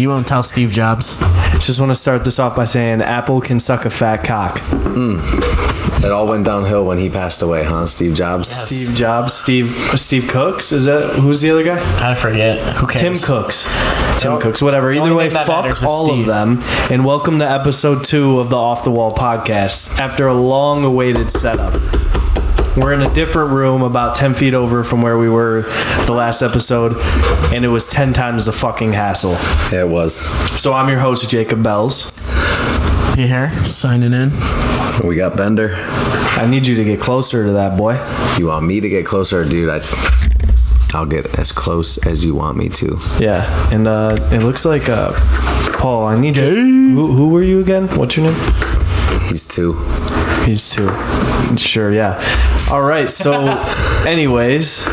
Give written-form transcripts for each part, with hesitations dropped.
You won't tell Steve Jobs. Just want to start this off by saying Apple can suck a fat cock. It all went downhill when he passed away, huh? Steve Jobs. Yes. Steve Jobs. Steve Cooks. Is that who's the other guy? I forget. Who cares? Tim Cooks. Whatever. Either way, fuck all Steve. of them. And welcome to episode 2 of the Off the Wall podcast. After a long-awaited setup, we're in a different room about 10 feet over from where we were the last episode, and it was 10 times the fucking hassle. Yeah, it was. So I'm your host, Jacob Belz. Here, signing in. We got Bender. I need you to get closer to that, boy. You want me to get closer, dude? I'll get as close as you want me to. Yeah, and it looks like Paul. I need you. Who were you again? What's your name? He's 2. He's 2. Sure, yeah. All right. So, anyways,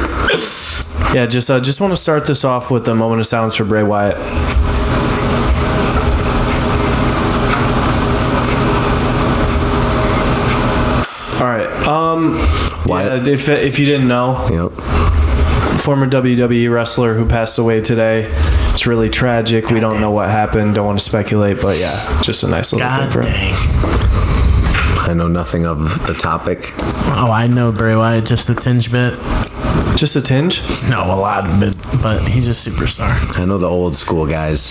yeah, just want to start this off with a moment of silence for Bray Wyatt. All right. Wyatt. Yeah, if you didn't know, Yep. former WWE wrestler who passed away today. It's really tragic. We don't know what happened. Don't want to speculate, but yeah, just a nice little thing for him. Dang. I know nothing of the topic. Oh, I know Bray Wyatt just a tinge bit. Just a tinge? No, a lot of it, but he's a superstar. I know the old school guys.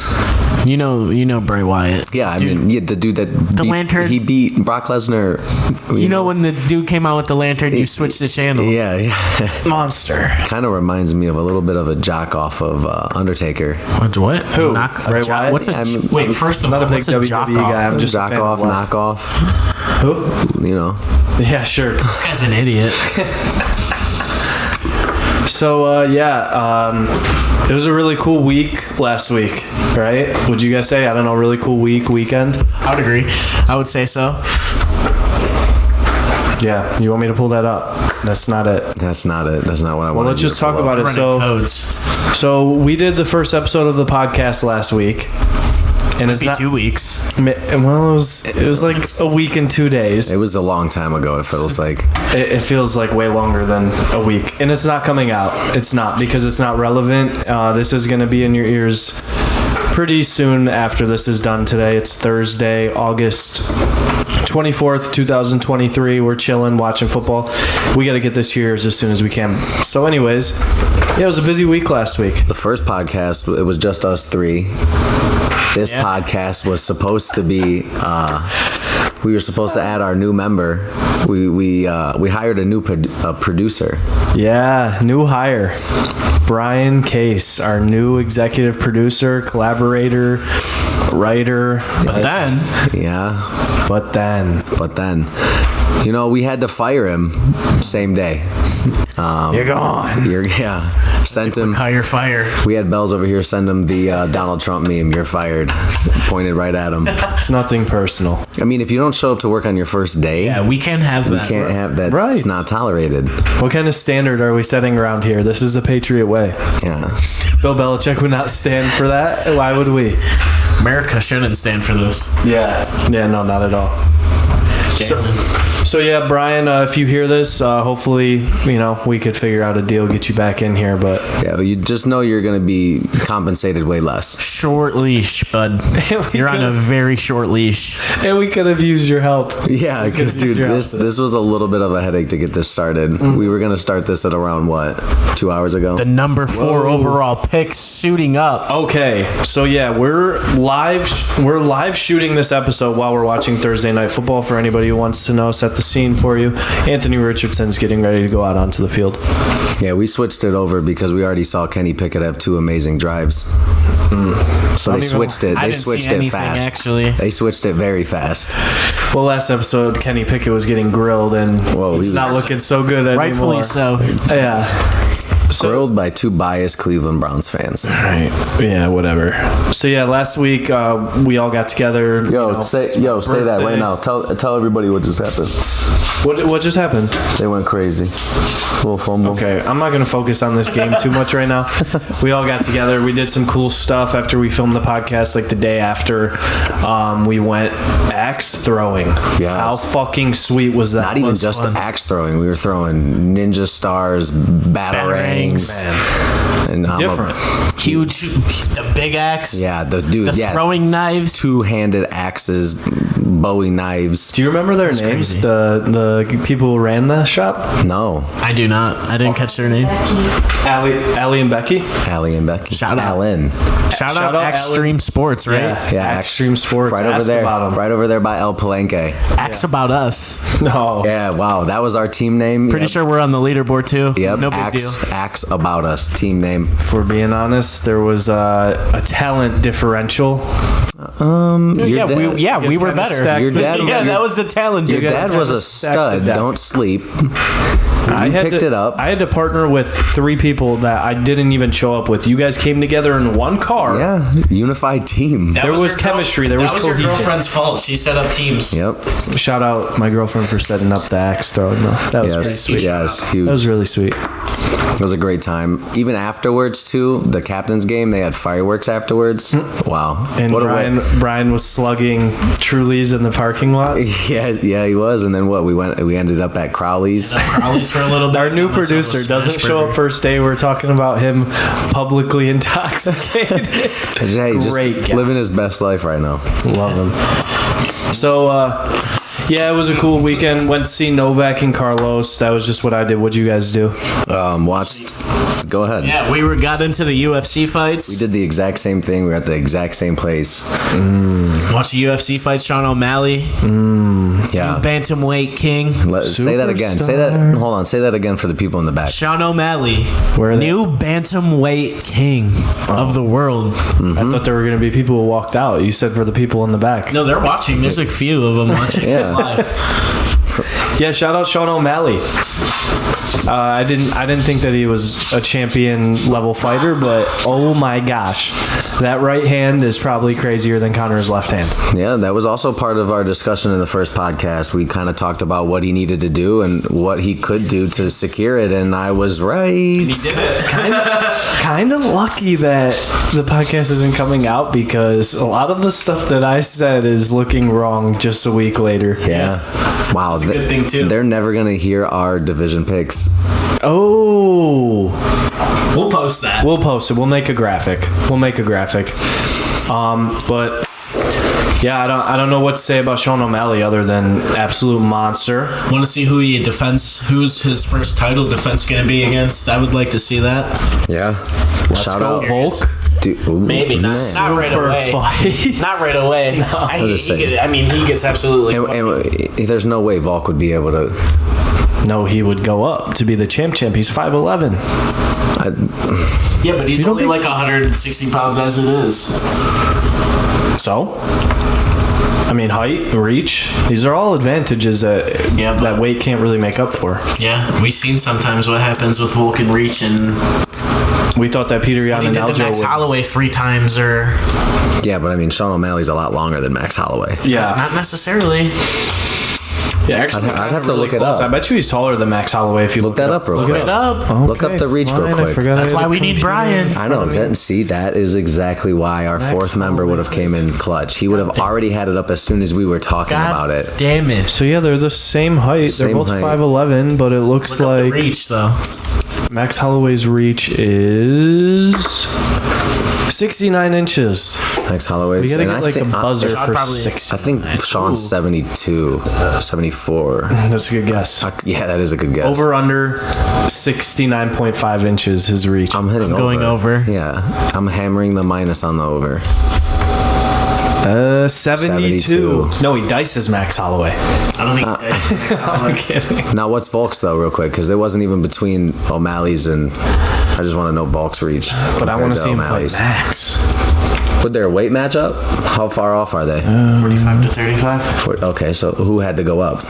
You know Bray Wyatt. Yeah, I mean, the dude that lantern. He beat Brock Lesnar. You know when the dude came out with the lantern, you switched the channel. Yeah. Monster. Kind of reminds me of a little bit of a jock off of Undertaker. What? Who? Bray Wyatt? What's a? Wait, first of all, not a big what's a WWE jock guy. off? I'm just Jock a fan off, of knockoff. Who? You know. Yeah, sure. This guy's an idiot. So, it was a really cool week last week, right? Would you guys say? I don't know, really cool weekend? I would agree. I would say so. Yeah, you want me to pull that up? That's not it. That's not it. That's not what I want. Well, let's just talk about it. Running codes. So we did the first episode of the podcast last week. And it's not 2 weeks. Well, it was like a week and 2 days. It was a long time ago. It feels like. It feels like way longer than a week, and it's not coming out. It's not, because it's not relevant. This is going to be in your ears pretty soon after this is done today. It's Thursday, August 24th, 2023. We're chilling, watching football. We got to get this to your ears as soon as we can. So anyways, yeah, it was a busy week last week. The first podcast, it was just us 3. This podcast was supposed to be. We were supposed to add our new member. We hired a new producer. Yeah, new hire. Bryan Case, our new executive producer, collaborator, writer. But then, you know, we had to fire him same day. You're gone. Sent him. hire fire. We had Belz over here send him the Donald Trump meme. You're fired. Pointed right at him. It's nothing personal. I mean, if you don't show up to work on your first day, Yeah, we can't have that. we can't have that. Right. It's not tolerated. What kind of standard are we setting around here? This is the Patriot way. Yeah. Bill Belichick would not stand for that. Why would we? America shouldn't stand for this. Yeah, no, not at all. So yeah, Bryan, if you hear this, hopefully, we could figure out a deal, get you back in here, but... Yeah, you just know you're going to be compensated way less. Short leash, bud. You're on a very short leash. And we could have used your help. Yeah, because, dude, this was a little bit of a headache to get this started. Mm-hmm. We were going to start this at around, 2 hours ago? The number 4 overall pick suiting up. Okay, so yeah, we're live shooting this episode while we're watching Thursday Night Football. For anybody who wants to know, set the scene for you. Anthony Richardson's getting ready to go out onto the field. Yeah, we switched it over because we already saw Kenny Pickett have 2 amazing drives. So they switched it. They switched it fast. Actually, they switched it very fast. Well, last episode, Kenny Pickett was getting grilled, and he's not looking so good anymore. Rightfully so. Yeah. Grilled by 2 biased Cleveland Browns fans. Right. Yeah, whatever. So yeah, last week we all got together. Say that right now. Tell everybody what just happened. What just happened? They went crazy. Little fumble. Okay, I'm not going to focus on this game too much right now. We all got together. We did some cool stuff after we filmed the podcast, like the day after. We went axe throwing. Yes. How fucking sweet was that? Not even just axe throwing. We were throwing ninja stars, batarangs. And Different. Huge, the big axe. Yeah, the throwing knives. Two-handed axes, Bowie knives. Do you remember their names? crazy. The people who ran the shop? No. I do not. I didn't catch their name. Allie and Becky? Allie and Becky. Shout out. Alan. Shout out Extreme Sports, right? Yeah, Extreme Sports. Right over Ask there. about 'em. Right over there by El Palenque. Ask about us. No. Yeah, wow. That was our team name. Pretty sure we're on the leaderboard too. Yep. No big deal. Axe About Us. Team name. If we're being honest, there was a talent differential. Your Yeah, dad, we were kinda better. stacked Your dad- Yeah, that was the talent. Your dude. dad was a stud. Don't sleep. I had picked to, it up. I had to partner with 3 people that I didn't even show up with. You guys came together in one car. Yeah, unified team. There was chemistry. There was That was your cohesion. girlfriend's fault. She set up teams. Yep. Shout out my girlfriend for setting up the axe throwing. though. That was pretty Yes. sweet. Yes. Huge. That was really sweet. It was a great time. Even afterwards, too, the captain's game, they had fireworks afterwards. Wow. And what Bryan was slugging Trulies in the parking lot. Yeah, he was. And then what? We ended up at Crowley's. Crowley's for a little bit. Our new producer doesn't show up first day. We're talking about him publicly intoxicated. Hey, just Great guy. living his best life right now. Love him. So, yeah, it was a cool weekend. Went to see Novak and Carlos. That was just what I did. What'd you guys do? Watched. Go ahead. Yeah, we got into the UFC fights. We did the exact same thing. We were at the exact same place. Watched the UFC fight. Sean O'Malley, Yeah. bantamweight king. Say that again. Say that. Hold on. Say that again for the people in the back. Sean O'Malley, Where are they? new bantamweight king of the world. I thought there were going to be people who walked out. You said for the people in the back. No, they're watching. There's a few of them watching this Yeah. live. Yeah, shout out Sean O'Malley. I didn't think that he was a champion level fighter, but oh my gosh, that right hand is probably crazier than Connor's left hand. Yeah, that was also part of our discussion in the first podcast. We kind of talked about what he needed to do and what he could do to secure it, and I was right. He did it. Kind of lucky that the podcast isn't coming out because a lot of the stuff that I said is looking wrong just a week later. Yeah. Wow. That's a good thing, too. They're never going to hear our division picks. Oh. We'll post that. We'll post it. We'll make a graphic. But yeah, I don't know what to say about Sean O'Malley other than absolute monster. Want to see who he defends? Who's his first title defense going to be against? I would like to see that. Yeah. Shout go out. Volk. Dude, ooh, Maybe not right Super away. fight. Not right away. He gets absolutely. and there's no way Volk would be able to. No, he would go up to be the champ. He's 5'11". Yeah, but he's only like 160 pounds as it is. So, I mean, height, reach, these are all advantages that weight can't really make up for. Yeah, we've seen sometimes what happens with Vulcan reach, and We thought that Peter Yan he and did the Aljo Max would. Holloway 3 times, or Yeah, but I mean, Sean O'Malley's a lot longer than Max Holloway. Yeah, not necessarily. yeah. Actually, I'd have to really look it close. up. I bet you he's taller than Max Holloway if you Look that up real Look quick. it up. Look up the reach real quick. That's why we need Bryan. I know. That is exactly why our fourth member would have came in clutch. He would have already had it up as soon as we were talking about it. Damn it. So yeah, they're the same height. They're Same both height. 5'11", but it looks Look up the like reach, though. Max Holloway's reach is 69 inches. Max Holloway's. We gotta and get I like a think- buzzer I'd for probably- 6. I think Sean's 72, 74. That's a good guess. Yeah, that is a good guess. Over under 69.5 inches his reach. I'm hitting over. going over. Yeah, I'm hammering the minus on the over. 72. No, he dices Max Holloway. I don't think I'm kidding. Now, what's Volk's though, real quick? Because it wasn't even between O'Malley's and. I just want to know Volk's reach. But I want to see him fight O'Malley's. Max. Would their weight match up? How far off are they? 45 to 35. Okay, so who had to go up?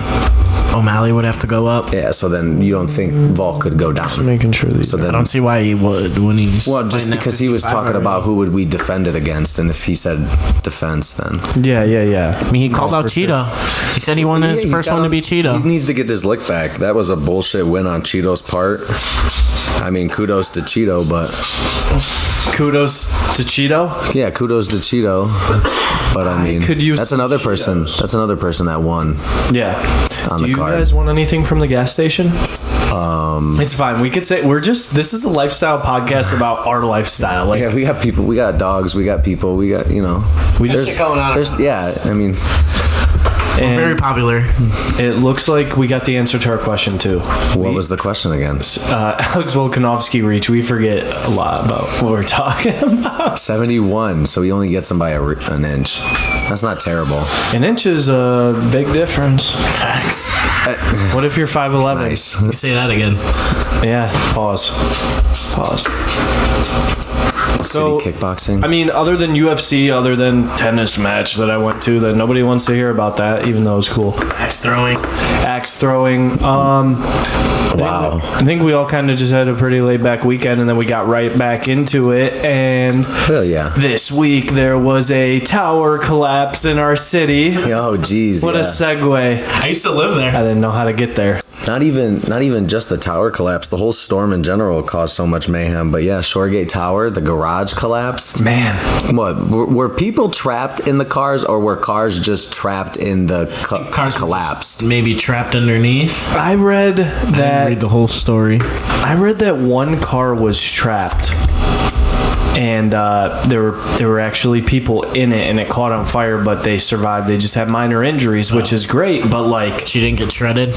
O'Malley would have to go up. Yeah, so then you don't think Volk could go down. Just making sure that. So I then, don't see why he would when he's. well, just fighting at because he was 55 talking already. about who would we defend it against, and if he said defense, then Yeah. I mean, he called out Cheetah. He said he wanted his Yeah, he's first got one to him- be Cheetah. He needs to get his lick back. That was a bullshit win on Cheeto's part. I mean, kudos to Cheeto, but Kudos to Cheeto. yeah, kudos to Cheeto. But I mean, could use that's another person. Cheetos. That's another person that won. Yeah. On Do the you card. guys want anything from the gas station? It's fine. We could say this is a lifestyle podcast about our lifestyle. Like, Yeah, we got people. We got dogs. We got people. We got we There's shit going on around Yeah, I mean, and Very popular. it looks like we got the answer to our question too. what was the question again? Alex Volkanovski reach. We forget a lot about what we're talking about. 71. So he only gets him by an inch. That's not terrible. An inch is a big difference. What if you're 5'11"? Nice. You say that again. Yeah. Pause. So, City kickboxing. I mean, other than UFC, other than tennis match that I went to, that nobody wants to hear about that, even though it was cool. Axe throwing. Axe throwing. Wow. I think we all kind of just had a pretty laid back weekend, and then we got right back into it. And Hell yeah. this week there was a tower collapse in our city. Oh, geez. What yeah. a segue! I used to live there. I didn't know how to get there. Not even just the tower collapse. The whole storm in general caused so much mayhem. But yeah, Shoregate Tower, the garage collapsed. Man, What were people trapped in the cars, or were cars just trapped in the Cars were collapsed? just maybe trapped underneath. I read I didn't that read the whole story. one car was trapped. And there were actually people in it, and it caught on fire, but they survived. They just had minor injuries, which is great. But like, She didn't get shredded.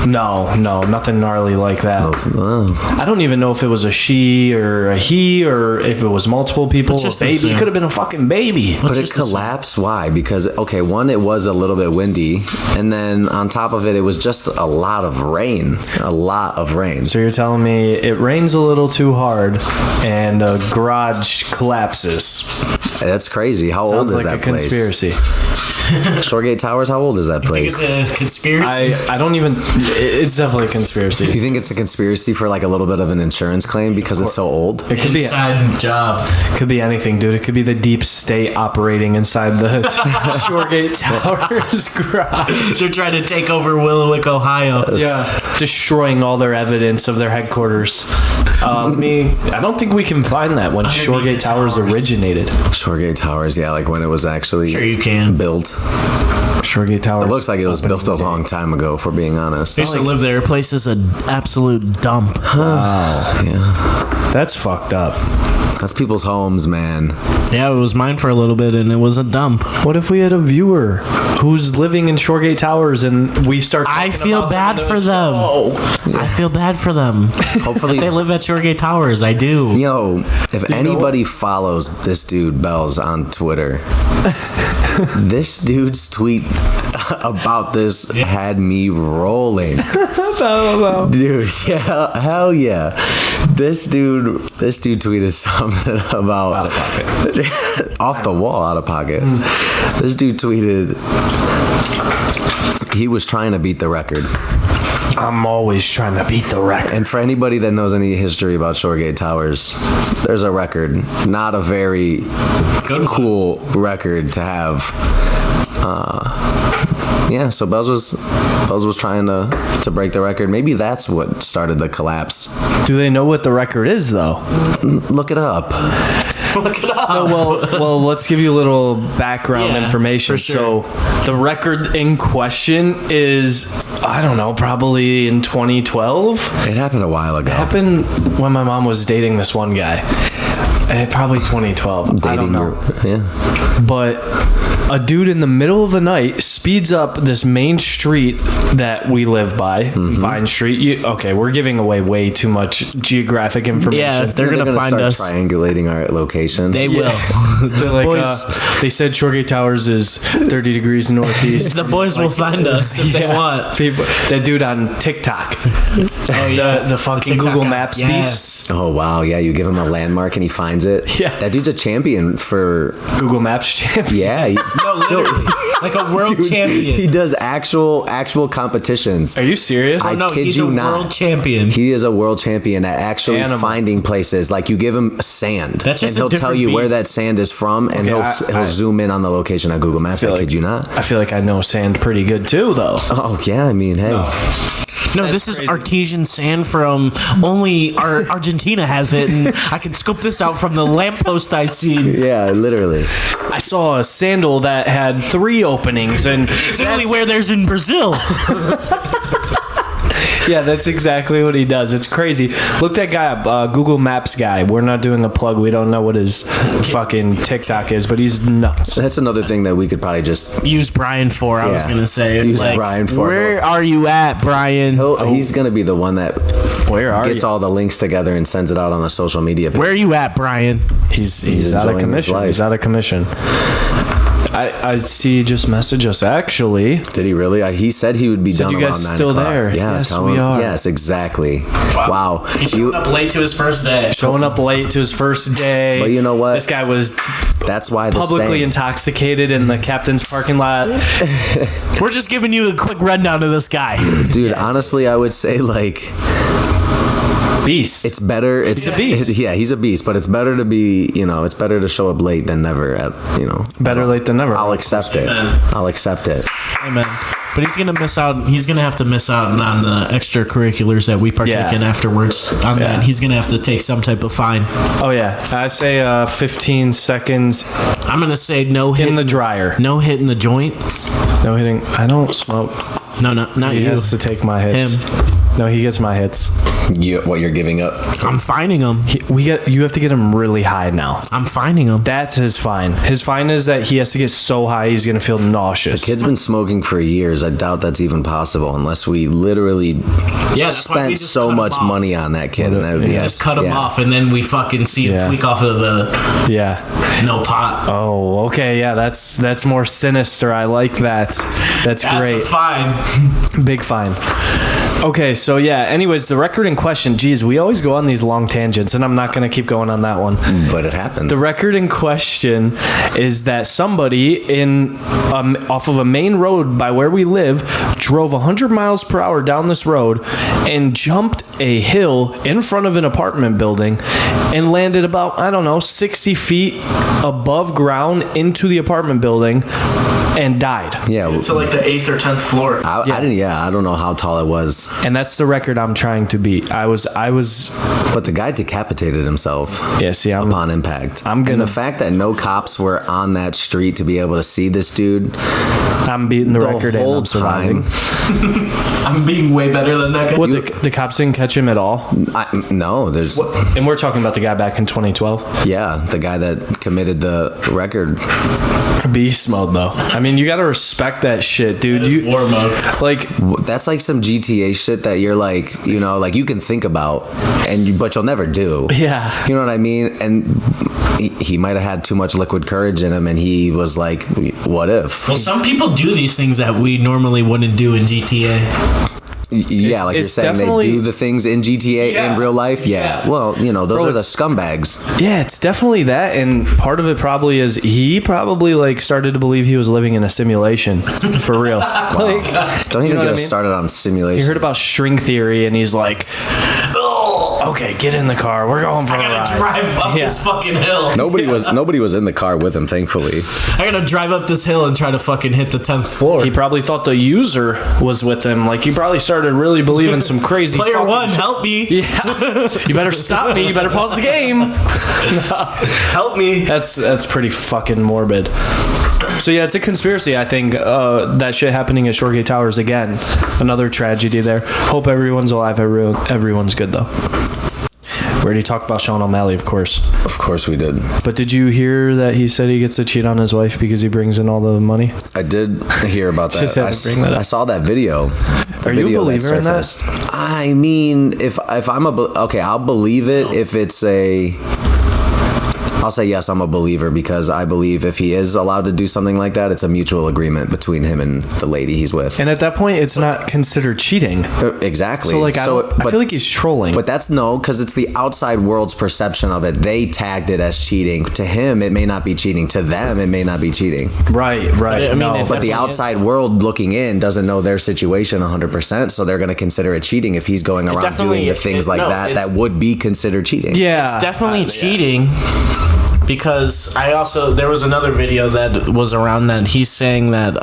no, nothing gnarly like that. Oh. I don't even know if it was a she or a he, or if it was multiple people. Let's A just baby. assume. It could have been a fucking baby. But it just assume. collapsed. Why? Because okay, one, it was a little bit windy, and then on top of it, it was just a lot of rain. A lot of rain. So you're telling me it rains a little too hard, and a garage collapses? That's crazy. How old Sounds is like that a place? conspiracy. Shoregate Towers. How old is that I think place? it's a conspiracy. I don't even. It's definitely a conspiracy. You think it's a conspiracy for like a little bit of an insurance claim because it's so old? It could be. Inside job. Could be anything, dude. It could be the deep state operating inside the Shoregate Towers garage. They're trying to take over Willowick, Ohio. Yeah, destroying all their evidence of their headquarters. I don't think we can find that when Underneath Shoregate the Towers towers. originated. Shoregate Towers. Yeah, like when it was actually Sure you can. built. Shoregate Towers. It looks like it was built a long time ago, if we're being honest. I used to live there. The place is an absolute dump. Yeah, That's fucked up. that's people's homes, man. Yeah, it was mine for a little bit, and it was a dump. What if we had a viewer who's living in Shoregate Towers and we start? I talking feel about bad them for in the them. show? I feel bad for them. Hopefully, They live at Shoregate Towers. I do. yo, if anybody follows this dude Belz on Twitter, this dude's tweet about this had me rolling. Dude, yeah, hell yeah. This dude tweeted something about Out of pocket. off the wall, out of pocket. This dude tweeted he was trying to beat the record. I'm always trying to beat the record. And for anybody that knows any history about Shoregate Towers, there's a record, not a very Good cool record to have. Yeah, so Belz was trying to break the record. Maybe that's what started the collapse. Do they know what the record is, though? Look it up. Look it up. No, well, let's give you a little background Yeah, information. for sure. So, the record in question is, I don't know, probably in 2012. It happened a while ago. Happened when my mom was dating this one guy. Probably 2012. I don't know. Yeah. But a dude in the middle of the night speeds up this main street that we live by, Vine Street. Okay, we're giving away way too much geographic information. Yeah, they're gonna find start us. triangulating our location. They will. They're like, Boys. they said Shoregate Towers is 30 degrees northeast. The boys will find us if they want. People, that dude on TikTok. The fucking TikTok Google guy. Maps beast. Yes. Oh wow, yeah, you give him a landmark and he finds it. Yeah. That dude's a champion for Google Maps champion. yeah. No, literally. Like a world Dude, champion. He does actual competitions. Are you serious? I No, kid he's you a not. world champion. He is a world champion at actually Animal. finding places. Like you give him sand, That's just and he'll a tell different you where beast. that sand is from, and Okay, he'll zoom in on the location on Google Maps. I kid you not. I feel like I know sand pretty good too, though. Oh yeah, I mean, hey, No, this is artesian sand from only Argentina has it, and I can scope this out from the lamppost I see. yeah, literally. I saw a sandal that had 3 openings, and Literally where there's in Brazil. yeah, that's exactly what he does. It's crazy. Look that guy up, Google Maps guy. We're not doing a plug. We don't know what his fucking TikTok is, but he's nuts. That's another thing that we could probably just. Use Bryan for, I was Yeah. going to say. Use Bryan for. Where are you at, Bryan? He's gonna be the one that Where are gets you? all the links together and sends it out on the social media page. Where are you at, Bryan? He's out of enjoying his commission. life. He's out of commission. I see he just messaged us, actually. Did he really? He said he would be done you around guys 9 still o'clock. there? Yeah, Yes, tell we him. are. Yes, exactly. Wow. He's showing up late to his first day. Showing up late to his first day. But you know what? This guy was That's why the publicly saying- intoxicated in the captain's parking lot. We're just giving you a quick rundown of this guy. Dude, honestly, I would say like Beast. it's better. It's He's a beast. Yeah, he's a beast. But it's better to be, it's better to show up late than never. Better late than never. I'll accept it. Amen. I'll accept it. Amen. But he's gonna miss out. He's gonna have to miss out on the extracurriculars that we partake Yeah. in afterwards. On Yeah. that, he's gonna have to take some type of fine. Oh, yeah. I say 15 seconds I'm gonna say no hit in the dryer. no hit in the joint. No hitting. I don't smoke. No, not He you. has to take my hits. Him. No, he gets my hits. What you're giving up? I'm fining him. You have to get him really high now. I'm fining him. That's his fine. His fine is that he has to get so high he's gonna feel nauseous. Kid's been smoking for years. I doubt that's even possible unless we literally Yeah, that's why we spent just so cut him much off. money on that kid, and that would be Yeah. Just cut him yeah. off, and then we fucking see him Yeah. tweak off of the Yeah. no pot. Oh, okay. Yeah, that's more sinister. I like that. That's That's great. a fine. Big fine. Okay, so yeah. Anyways, the record in question. Geez, we always go on these long tangents, and I'm not gonna keep going on that one. But it happens. The record in question is that somebody off of a main road by where we live drove 100 miles per hour down this road and jumped a hill in front of an apartment building and landed about, 60 feet above ground into the apartment building and died. yeah, To like the 8th or 10th floor. I didn't. Yeah, I don't know how tall it was, And that's the record I'm trying to beat. I was but the guy decapitated himself yeah, see, upon impact. I'm and gonna- the fact that no cops were on that street to be able to see this dude I'm beating the record and whole I'm surviving. time. I'm being way better than that guy. What, the cops didn't catch him at all? No, there's And we're talking about the guy back in 2012. yeah, the guy that committed the record. Beast mode, though. I mean, you gotta respect that shit, dude. You War mode. like, That's like some GTA shit that you're like, like you can think about, but you'll never do. yeah, You know what I mean? And he might have had too much liquid courage in him, and he was like, "What if?" Well, some people do these things that we normally wouldn't do in GTA. Yeah, like you're it's saying, they definitely- do the things in GTA Yeah. in real life. Yeah. Yeah. Well, those Bro, are the it's- scumbags. yeah. It's definitely that, and part of it probably is he probably like started to believe he was living in a simulation for real. Like, Don't you even know get what I us mean? started on simulation. He heard about string theory, and he's like, "Oh, okay, get in the car. We're going for I a gotta ride." drive up Yeah. this fucking hill. Nobody was in the car with him, thankfully. I gotta drive up this hill and try to fucking hit the 10th floor. He probably thought the user was with him. Like, he probably started really believing some crazy. Player fucking one, shit. help me. Yeah, you better stop me. You better pause the game. Help me. That's pretty fucking morbid. So yeah, it's a conspiracy. I think that shit happening at Shoregate Towers again. Another tragedy there. Hope everyone's alive. Everyone's good though. We already talked about Sean O'Malley, of course. Of course we did. But did you hear that he said he gets to cheat on his wife because he brings in all the money? I did hear about that. Just had to bring that up. I saw that video. The Are you a video believer in that? surfaced. I mean, if I'm okay, I'll believe it if it's a I'll say yes, I'm a believer, because I believe if he is allowed to do something like that, it's a mutual agreement between him and the lady he's with. And at that point, it's not considered cheating. Exactly. So like, I feel like he's trolling. But that's because it's the outside world's perception of it. They tagged it as cheating. To him, it may not be cheating. To them, it may not be cheating. Right. But the outside world looking in doesn't know their situation 100%, so they're going to consider it cheating if he's going around doing the things that would be considered cheating. Yeah. It's definitely cheating. Because there was another video that was around that he's saying that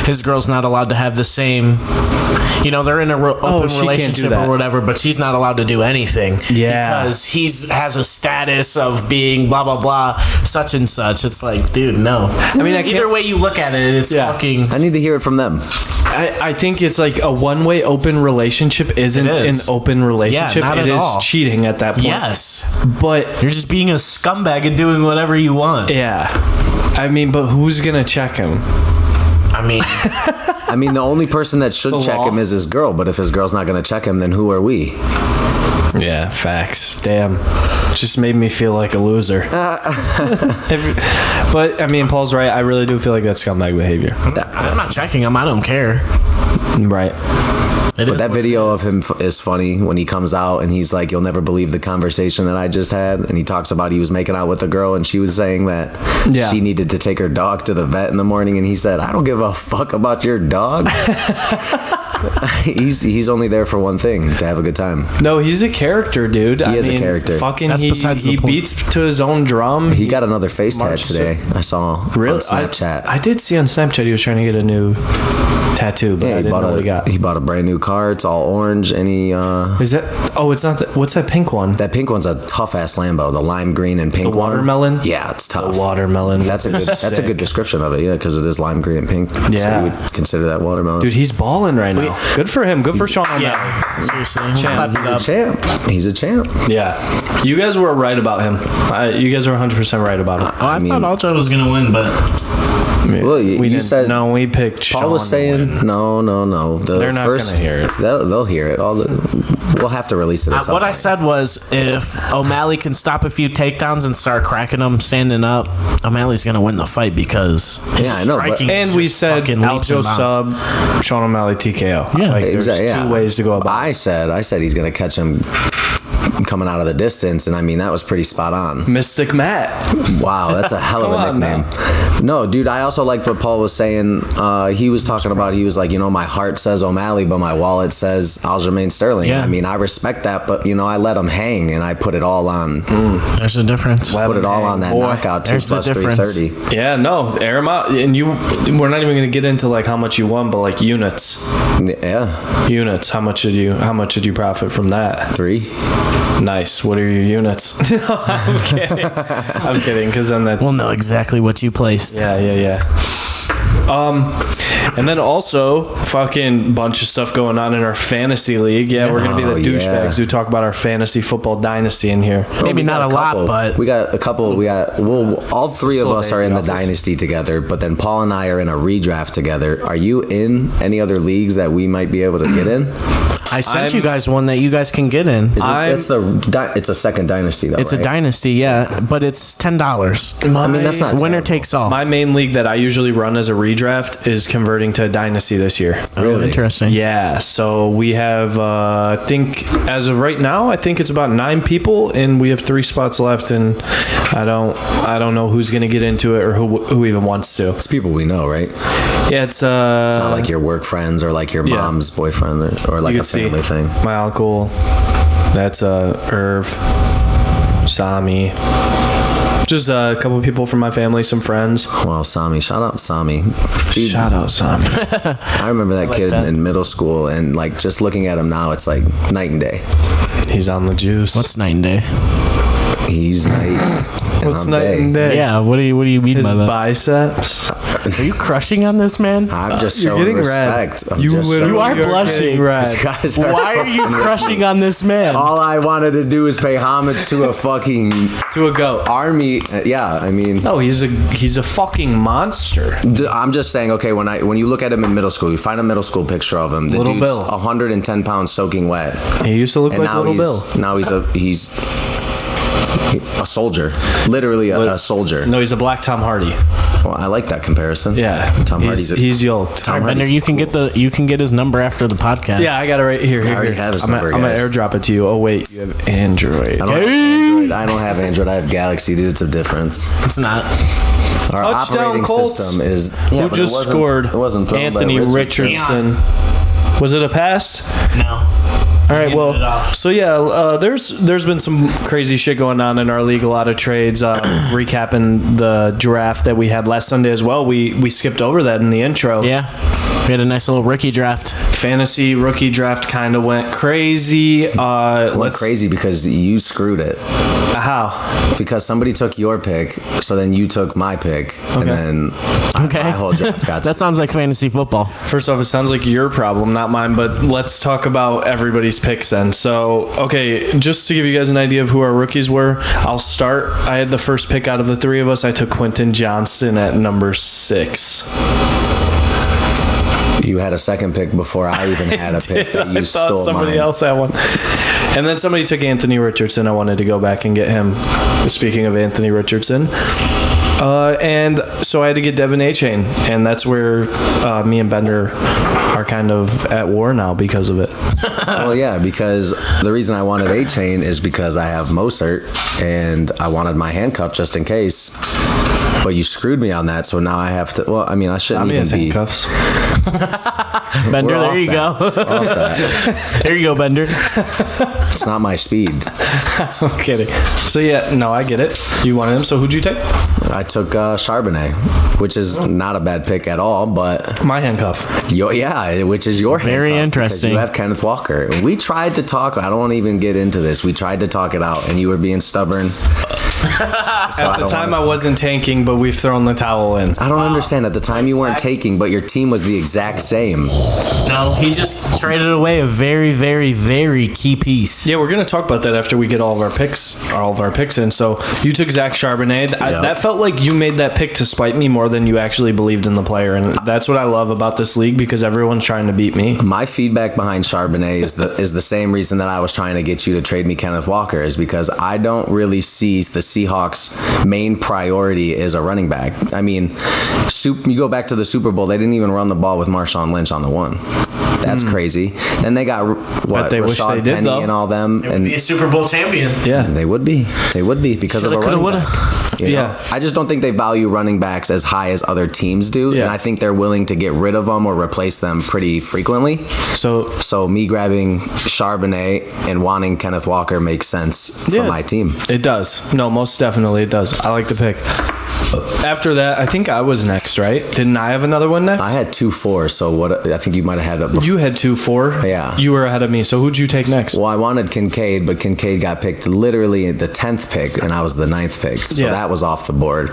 his girl's not allowed to have the same, they're in an open relationship or whatever, but she's not allowed to do anything. Yeah. Because has a status of being blah, blah, blah, such and such. It's like, dude, no. I mean, either way you look at it, it's fucking... I need to hear it from them. I think it's like a one-way open relationship isn't an open relationship. Yeah, not it at is all. Cheating at that point. Yes. But you're just being a scumbag and doing whatever you want. Yeah. I mean, but who's going to check him? I mean, the only person that should check him is his girl, but if his girl's not going to check him, then who are we? Yeah, facts. Damn. Just made me feel like a loser. But, I mean, Paul's right. I really do feel like that's scumbag behavior. I'm not checking him. I don't care. Right. But that video of him is funny when he comes out and he's like, "You'll never believe the conversation that I just had." And he talks about he was making out with a girl and she was saying that she needed to take her dog to the vet in the morning. And he said, "I don't give a fuck about your dog." He's only there for one thing, to have a good time. No, he's a character, dude. He is a character. Fucking, he beats to his own drum. He got another face tat today. I saw on Snapchat. I did see on Snapchat he was trying to get a new tattoo, but I didn't know what he got. He bought a brand new car. It's all orange, and he is that? Oh, it's not. What's that pink one? That pink one's a tough ass Lambo. The lime green and pink the watermelon one. Yeah, it's tough. The watermelon. That's a good description of it. Yeah, because it is lime green and pink. Yeah, so you would consider that watermelon. Dude, he's balling right now. Good for him. Good for Sean. Yeah, seriously. He's a champ. He's a champ. Yeah, you guys were right about him. You guys were 100% right about him. I thought Aljo was gonna win, but. Well, you said no. We picked. Paul was saying no. They're not gonna hear it. They'll hear it. We'll have to release it. At some what point. I said was, if O'Malley can stop a few takedowns and start cracking them, standing up, O'Malley's gonna win the fight because I know. And we said Aljo sub, Sean O'Malley TKO. Yeah, like, there's two ways to go about it. I said he's gonna catch him coming out of the distance, and I mean that was pretty spot on. Mystic Matt. Wow, that's a hell of a nickname. No, dude, I also liked what Paul was saying. He was talking about, he was like, my heart says O'Malley, but my wallet says Aljamain Sterling. Yeah. I mean, I respect that, but I let him hang, and I put it all on. There's a difference. Put it all on that knockout 2 plus 330. Yeah, no, air him out, and we're not even gonna get into like how much you won, but like units. Yeah. Units. How much did you profit from that? 3. Nice. What are your units? No, I'm kidding. I'm kidding, because then that's... We'll know exactly what you placed. Yeah. And then also, fucking bunch of stuff going on in our fantasy league. Yeah, we're going to be the douchebags who talk about our fantasy football dynasty in here. Maybe not a lot, but... We got a couple. All three of us are in the dynasty together, but then Paul and I are in a redraft together. Are you in any other leagues that we might be able to get in? I sent you guys one that you guys can get in. It's a second dynasty, though, It's a dynasty, yeah, but it's $10. I mean, that's not winner terrible. takes all. My main league that I usually run as a redraft is converting to a dynasty this year. Really? Oh, interesting. Yeah, so we have, I think, as of right now, I think it's about 9 people, and we have 3 spots left, and I don't know who's going to get into it or who even wants to. It's people we know, right? Yeah, it's not like your work friends or like your mom's boyfriend or like a family thing. My uncle, that's Irv, Sami, just a couple of people from my family, some friends. Wow, Sami. Shout out Sami. Dude, shout out Sami. I remember that kid in middle school, and like just looking at him now, it's like night and day. He's on the juice. What's night and day? He's night. What's night and day? Yeah, what do you mean His by that? biceps. Are you crushing on this man? I'm just showing respect. You are blushing. Red. Why are you crushing on this man? All I wanted to do is pay homage to a fucking to a goat army. Yeah, I mean. No, he's a fucking monster. I'm just saying. Okay, when you look at him in middle school, you find a middle school picture of him. The Little dude's Bill. 110 pounds soaking wet. He used to look like Little Bill. Now he's A soldier. Literally a soldier. No, he's a black Tom Hardy. Well, I like that comparison. Yeah, Tom Hardy's. He's yoked. All right, Bender, you can get his number after the podcast. Yeah, I got it right here. I already have his number, I'm gonna guys. airdrop it to you. Oh wait, you have Android. I don't have Android. I have Galaxy, dude. It's a difference. It's not. Our Touchdown, operating Colts. system is. Who just scored? It wasn't thrown by Anthony Richardson. Was it a pass? No. All right, well, so yeah, there's been some crazy shit going on in our league, a lot of trades. Recapping the draft that we had last Sunday as well, we skipped over that in the intro. Yeah. We had a nice little rookie draft. Fantasy rookie draft kind of went crazy. Went crazy because you screwed it. How? Because somebody took your pick, so then you took my pick, and then my whole draft got That sounds like fantasy football. First off, it sounds like your problem, not mine, but let's talk about everybody's picks then. So, okay, just to give you guys an idea of who our rookies were, I'll start. I had the first pick out of the three of us. I took Quentin Johnston at number 6. You had a second pick before I even had a pick that you stole mine. Somebody else had one. And then somebody took Anthony Richardson. I wanted to go back and get him. Speaking of Anthony Richardson. And so I had to get Devin A-Chain. And that's where me and Bender are kind of at war now because of it. Well, yeah, because the reason I wanted A-Chain is because I have Mostert, and I wanted my handcuff just in case. But you screwed me on that, so now I have to. Well, I mean, I shouldn't even be. Handcuffs. Bender, there you go. There you go, Bender. It's not my speed. I'm kidding. So yeah, no, I get it. You wanted him, so who'd you take? I took Charbonnet, which is not a bad pick at all, but My handcuff. which is your Very handcuff, interesting. because you have Kenneth Walker. We tried to talk. I don't want to even get into this. We tried to talk it out, and you were being stubborn. At the time, I wasn't tanking, but we've thrown the towel in. I don't understand. At the time, you weren't taking, but your team was the exact same. No, he just traded away a very, very, very key piece. Yeah, we're gonna talk about that after we get all of our picks in. So you took Zach Charbonnet. That felt like you made that pick to spite me more than you actually believed in the player, and that's what I love about this league because everyone's trying to beat me. My feedback behind Charbonnet is the same reason that I was trying to get you to trade me Kenneth Walker, is because I don't really see the Seahawks' main priority is a running back. I mean, you go back to the Super Bowl, they didn't even run the ball with Marshawn Lynch on the one. That's crazy. Then they got they wish they did, Penny though. and all them, and Be a Super Bowl champion. Yeah. they would be because of a running back. You know? Yeah. I just don't think they value running backs as high as other teams do, Yeah. and I think they're willing to get rid of them or replace them pretty frequently. So me grabbing Charbonnet and wanting Kenneth Walker makes sense for my team. It does. No, most definitely it does. I like the pick. After that, I think I was next, right? Didn't I have another one next? I had 2-4, so what? I think you might have had it before. You had 2-4. Yeah. You were ahead of me. So who'd you take next? Well, I wanted Kincaid, but Kincaid got picked literally at the 10th pick, and I was the 9th pick. So that was off the board.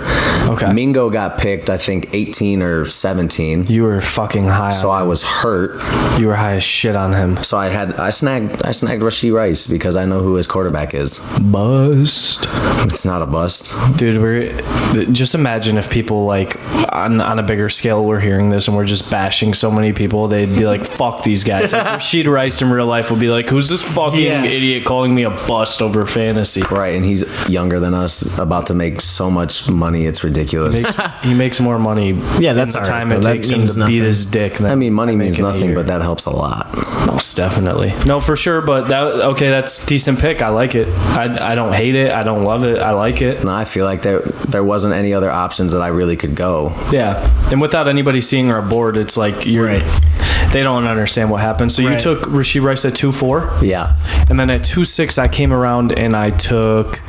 Okay. Mingo got picked, I think, 18 or 17. You were fucking high. So I was hurt. You were high as shit on him. So I snagged Rashee Rice because I know who his quarterback is. Bust. It's not a bust. Dude, just imagine if people like on a bigger scale were hearing this and we're just bashing so many people, they'd be like, fuck these guys. Like, Rashee Rice in real life would be like, who's this fucking idiot calling me a bust over fantasy? Right, and he's younger than us, about to make so much money, it's ridiculous. He makes more money that's in the all time right, it though. takes That him means to nothing. beat his dick. I mean, money means in a nothing, year. but that helps a lot. Most definitely. No, for sure, but that's a decent pick. I like it. I don't hate it. I don't love it. I like it. No, I feel like there wasn't any other options that I really could go. Yeah. And without anybody seeing our board, it's like they don't understand what happened. So you took Rashee Rice at 2-4. Yeah. And then at 2-6, I came around and I took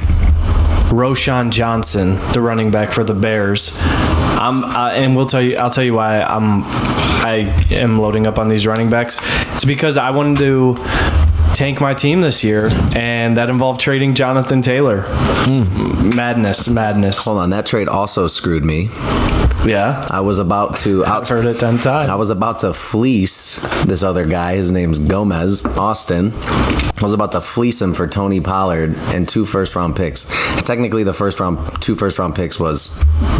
Roshan Johnson, the running back for the Bears. And I'll tell you why I am loading up on these running backs. It's because I wanted to tank my team this year, and that involved trading Jonathan Taylor. Madness. Hold on, that trade also screwed me. Yeah. I was about to. I've heard it 10 times. I was about to fleece this other guy. His name's Gomez Austin. I was about to fleece him for Tony Pollard and 2 first-round picks. Technically, the 2 first-round picks was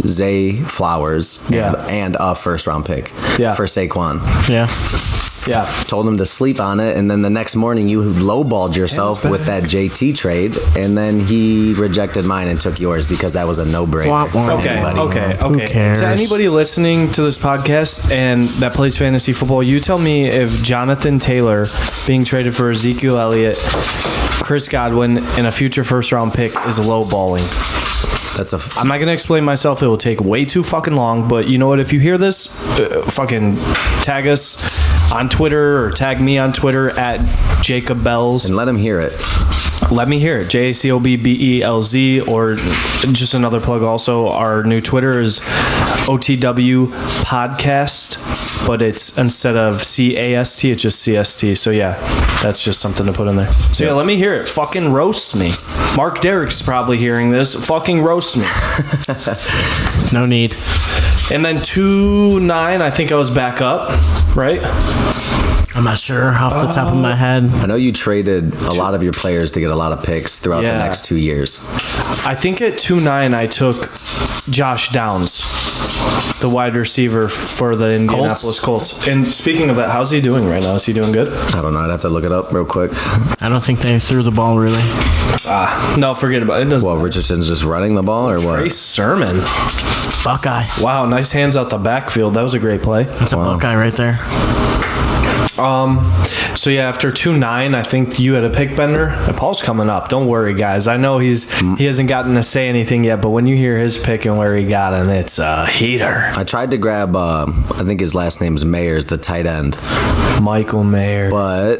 Zay Flowers and a first-round pick for Saquon. Yeah. Yeah. Told him to sleep on it, and then the next morning you lowballed yourself with that JT trade, and then he rejected mine and took yours because that was a no-brainer for anybody. Okay. Who cares? To anybody listening to this podcast and that plays fantasy football, you tell me if Jonathan Taylor being traded for Ezekiel Elliott, Chris Godwin, and a future first-round pick is lowballing. I'm not going to explain myself. It will take way too fucking long. But you know what? If you hear this, fucking tag us on Twitter or tag me on Twitter at Jacob Belz. And let him hear it. Let me hear it. JACOBBELZ. Or just another plug also. Our new Twitter is otwpodcst. But it's instead of CAST, it's just CST. So yeah, that's just something to put in there. So yeah, let me hear it. Fucking roast me. Mark Derrick's probably hearing this. Fucking roast me. No need. And then 2-9, I think I was back up, right? I'm not sure off the top of my head. I know you traded a lot of your players to get a lot of picks throughout the next 2 years. I think at 2-9, I took Josh Downs, the wide receiver for the Indianapolis Colts. And speaking of that, how's he doing right now? Is he doing good? I don't know. I'd have to look it up real quick. I don't think they threw the ball really. No, forget about it. It doesn't Well, Richardson's just running the ball or what? Trey Sermon. Buckeye. Wow, nice hands out the backfield. That was a great play. That's a Buckeye right there. So yeah, after 2-9, I think you had a pick, Bender. Paul's coming up. Don't worry, guys. I know he hasn't gotten to say anything yet, but when you hear his pick and where he got him, it's a heater. I tried to grab, I think his last name's Mayers, the tight end. Michael Mayer. But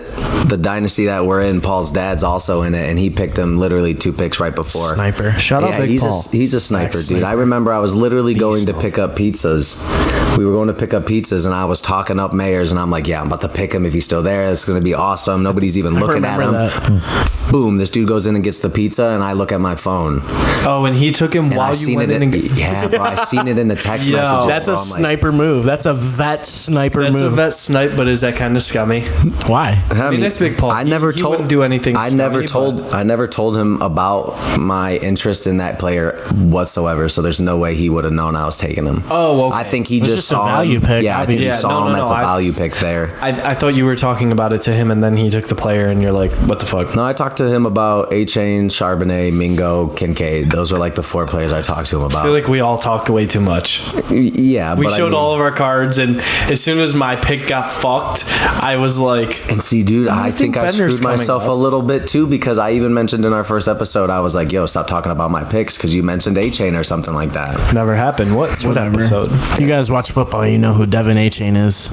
the dynasty that we're in, Paul's dad's also in it, and he picked him literally 2 picks right before. Sniper. Shut up, Big Paul. He's a sniper, dude. I remember I was literally going to pick up pizzas. We were going to pick up pizzas, and I was talking up Mayers, and I'm like, yeah, I'm about to pick him if he's still there. It's going to be awesome. Nobody's even looking at him. Boom, this dude goes in and gets the pizza, and I look at my phone. Oh, and he took him while you went in and... Yeah, bro, I seen it in the text messages. That's a sniper move. That's a vet sniper move. That's a vet snipe, but is that kind of scummy? Why? I mean, that's Big Paul. I never he wouldn't do anything I never told him about my interest in that player whatsoever, so there's no way he would have known I was taking him. Oh, okay. I think he just saw a value pick. Yeah, I think he saw him as a value pick there. I thought you were talking about it to him, and then he took the player, and you're like, what the fuck? No, I talked to him about A-Chain, Charbonnet, Mingo, Kincaid. Those were like the 4 players I talked to him about. I feel like we all talked way too much. Yeah, we showed all of our cards, and as soon as my pick got fucked, I was like... And see, dude, I think I screwed myself a little bit too, because I even mentioned in our first episode, I was like, yo, stop talking about my picks because you mentioned A-Chain or something like that. Never happened. What episode? You guys watch football, you know who Devin A-Chain is.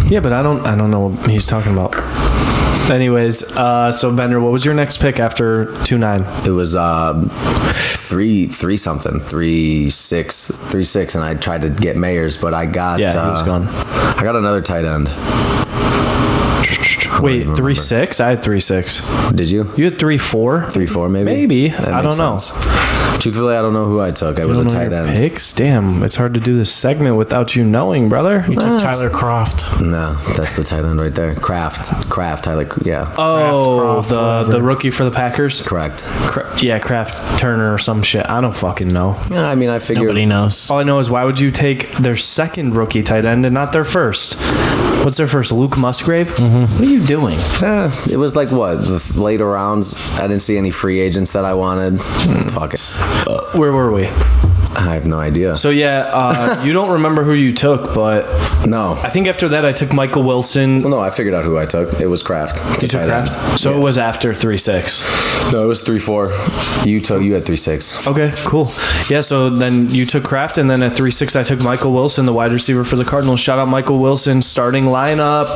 Yeah, but I don't know what he's talking about. Anyways, so Bender, what was your next pick after 2-9? It was 3-6, and I tried to get Mayers, but I got he was gone. I got another tight end. Wait, 3-6? I had 3-6. Did you? You had 3-4? 3-4, maybe. Maybe. That I don't know. sense. Truthfully, I don't know who I took. It was a tight end. Picks? Damn, it's hard to do this segment without you knowing, brother. You took Tyler Croft. No, that's the tight end right there. Kraft, Tyler, yeah. Oh, the rookie for the Packers? Correct. Kraft Turner or some shit. I don't fucking know. Yeah, I mean, I figured. Nobody knows. All I know is why would you take their second rookie tight end and not their first? What's their first? Luke Musgrave? Mm-hmm. What are you doing? It was like what? The later rounds. I didn't see any free agents that I wanted. Fuck it. Where were we? I have no idea. So yeah, you don't remember who you took, but no. I think after that I took Michael Wilson. Well, no, I figured out who I took. It was Kraft. You took Kraft? So it was after 3-6. No, it was 3-4. You had 3-6. Okay, cool. Yeah, so then you took Kraft, and then at 3-6 I took Michael Wilson, the wide receiver for the Cardinals. Shout out Michael Wilson, starting lineup.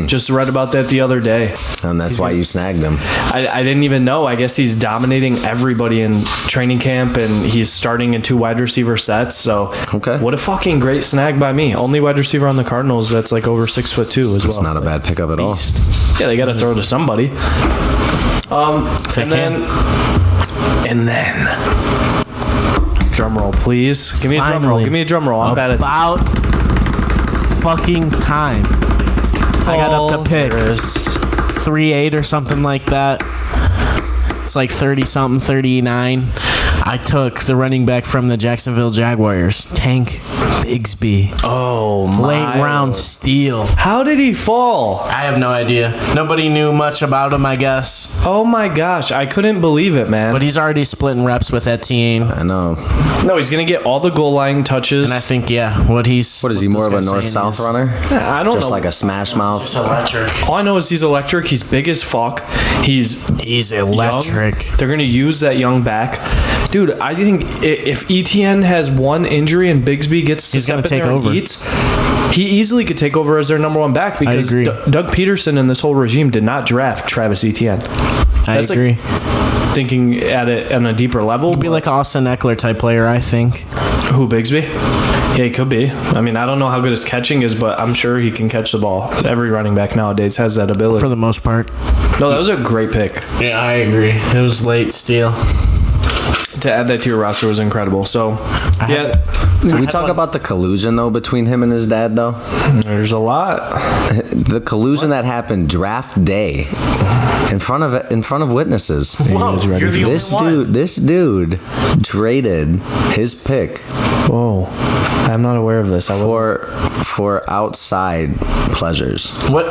Just read about that the other day. And that's why you snagged him. I didn't even know. I guess he's dominating everybody in training camp, and he's starting in 2 wide receiver sets. So what a fucking great snag by me. Only wide receiver on the Cardinals that's like over 6'2" as well. It's not a bad pickup at all. Yeah, they got to throw to somebody. And then drum roll, please. Give me a drum roll. Give me a drum roll. I'm bad at about fucking time. I got up to pick 3-8 or something like that. It's like 30-something, 39. I took the running back from the Jacksonville Jaguars, Tank Bigsby. Oh, my Late round steal. How did he fall? I have no idea. Nobody knew much about him, I guess. Oh my gosh, I couldn't believe it, man. But he's already splitting reps with that team. I know. No, he's gonna get all the goal line touches. And I think, what is he, more of a north-south runner? I don't Just know. like a smash mouth? Just electric. All I know is he's electric. He's big as fuck. He's electric. young. They're gonna use that young back, dude. I think if ETN has one injury and Bigsby gets to step in there and eats, he easily could take over as their number one back because Doug Peterson and this whole regime did not draft Travis Etienne. I agree. Thinking at it on a deeper level. He'd be like Austin Eckler type player, I think. Who, Bigsby? Yeah, he could be. I mean, I don't know how good his catching is, but I'm sure he can catch the ball. Every running back nowadays has that ability. For the most part. No, that was a great pick. Yeah, I agree. It was late steal. To add that to your roster was incredible. So, Can we talk about the collusion, though, between him and his dad, though? There's a lot. The collusion that happened draft day in front of witnesses. Whoa, you're the only one. This dude traded his pick Whoa. I'm not aware of this. for outside pleasures. What?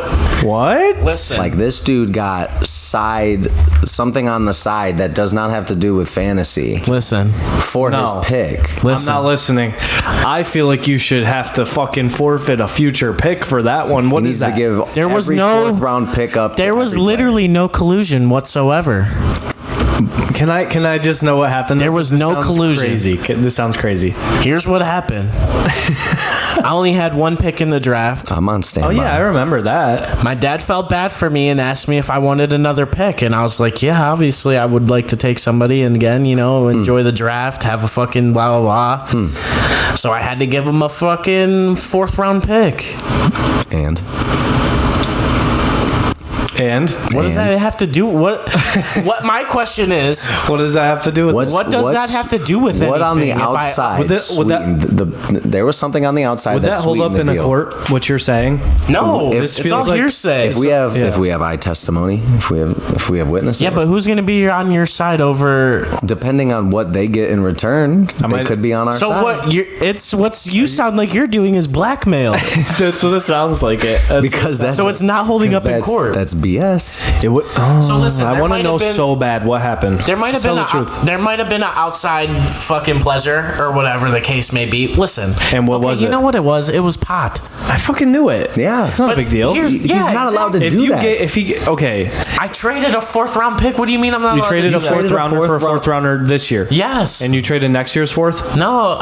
Listen. Like, this dude got something on the side that does not have to do with fantasy Listen. for his pick. I'm not listening. I feel like you should have to fucking forfeit a future pick for that one. What He is needs that? to give every fourth round pick up. There was literally no collusion whatsoever. Can I just know what happened? There was no collusion. Crazy. This sounds crazy. Here's what happened. I only had one pick in the draft. I'm on standby. Oh yeah, I remember that. My dad felt bad for me and asked me if I wanted another pick, and I was like, yeah, obviously I would like to take somebody and again, enjoy the draft, have a fucking blah blah blah. So I had to give him a fucking 4th round pick. And what does that have to do? What my question is, what does that have to do with what does that have to do with what anything? on the outside? There was something on the outside would that hold up in a court? What you're saying? No, it's all hearsay. If we have eye testimony, if we have witnesses, yeah, but who's going to be on your side over? Depending on what they get in return, they could be on our side. So what you sound like you're doing is blackmail. That's what it sounds like. So it's not holding up in court. That's BS. So listen, I want to know so bad what happened. There might have been an outside fucking pleasure or whatever the case may be. Listen, and what was it? You know what it was? It was pot. I fucking knew it. Yeah, it's not a big deal. He's not allowed to do that. Okay. I traded a 4th round pick. What do you mean I'm not? You traded a 4th rounder for a 4th rounder this year. Yes. And you traded next year's 4th? No.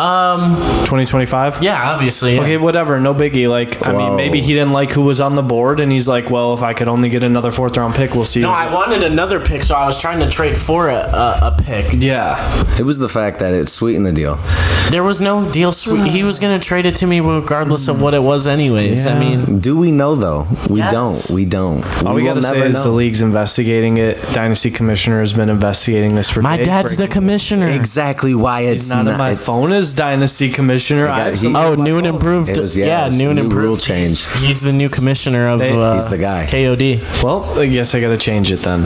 2025. Yeah, obviously. Yeah. Okay, whatever. No biggie. I mean, maybe he didn't like who was on the board, and he's like, well, if I could only get another 4th round pick, we'll see. No, I wanted another pick, so I was trying to trade for a pick. Yeah. It was the fact that it sweetened the deal. There was no deal sweet. He was going to trade it to me regardless of what it was anyways. Yeah. I mean. Do we know, though? We don't. All we got to say is the league's investigating it. Dynasty Commissioner has been investigating this for days. My dad's the commissioner. Exactly why it's not on my phone as Dynasty Commissioner. New and improved. New and improved rule change. He's the new commissioner of he's the guy. KOD. Well, I guess I got to change it then.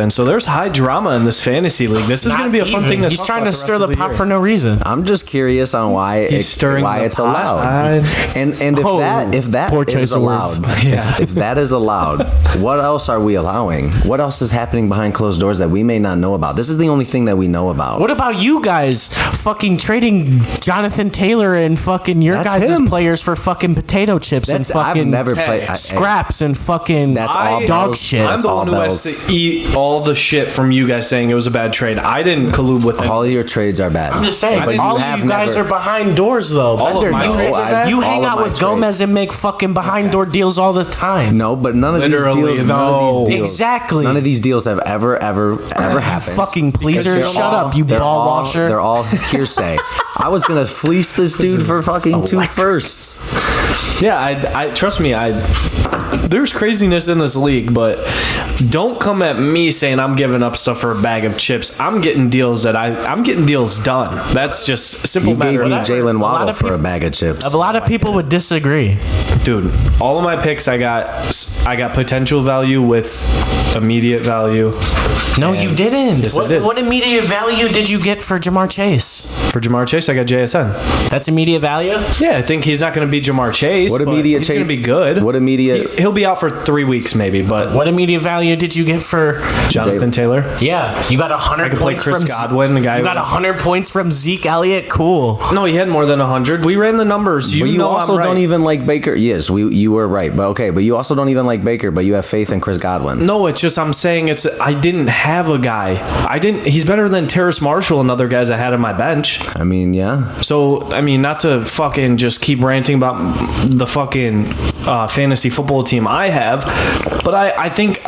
So there's high drama in this fantasy league. This is going to be a fun thing. He's trying to stir the pot for no reason. I'm just curious on why it's allowed. And if that is allowed, if that is allowed, what else are we allowing? What else is happening behind closed doors that we may not know about? This is the only thing that we know about. What about you guys fucking trading Jonathan Taylor and fucking your guys' players for fucking potato chips and fucking I've never played scraps and fucking dog shit. I'm the one who has to eat all the shit from you guys saying it was a bad trade. I didn't collude with it. All of your trades are bad. I'm just saying, but all of you guys are behind doors, though. All of my trades are bad? You hang out with Gomez and make fucking behind door deals all the time. No, but none of these deals. Exactly. None of these deals have ever happened. Fucking pleasers, shut up, you ball washer. They're all hearsay. I was gonna fleece this dude for fucking 2 firsts. Yeah, I trust me. There's craziness in this league, but don't come at me saying I'm giving up stuff for a bag of chips. I'm getting deals I'm getting deals done. That's just a simple matter. You gave me Jalen Waddle for a bag of chips. A lot of people would disagree. Dude, all of my picks I got potential value with immediate value. No, you didn't. Yes, I did. What immediate value did you get for Jamar Chase? For Jamar Chase, I got JSN. That's immediate value? Yeah, I think he's not going to be Jamar Chase. What but immediate he's Chase? going to be good. What immediate? He'll be out for 3 weeks maybe, but What immediate value did you get for Jonathan Taylor. Yeah, you got 100 I could play points Chris from Godwin, the guy. You got 100 points from Zeke Elliott. Cool. No, he had more than 100. We ran the numbers. But you know also I'm right. don't even like Baker. Yes, you were right. But okay, but you also don't even like Baker, but you have faith in Chris Godwin. No, it's just I'm saying I didn't have a guy. He's better than Terrace Marshall and other guys I had on my bench. I mean, yeah. So, I mean, not to fucking just keep ranting about the fucking fantasy football team I have, but I think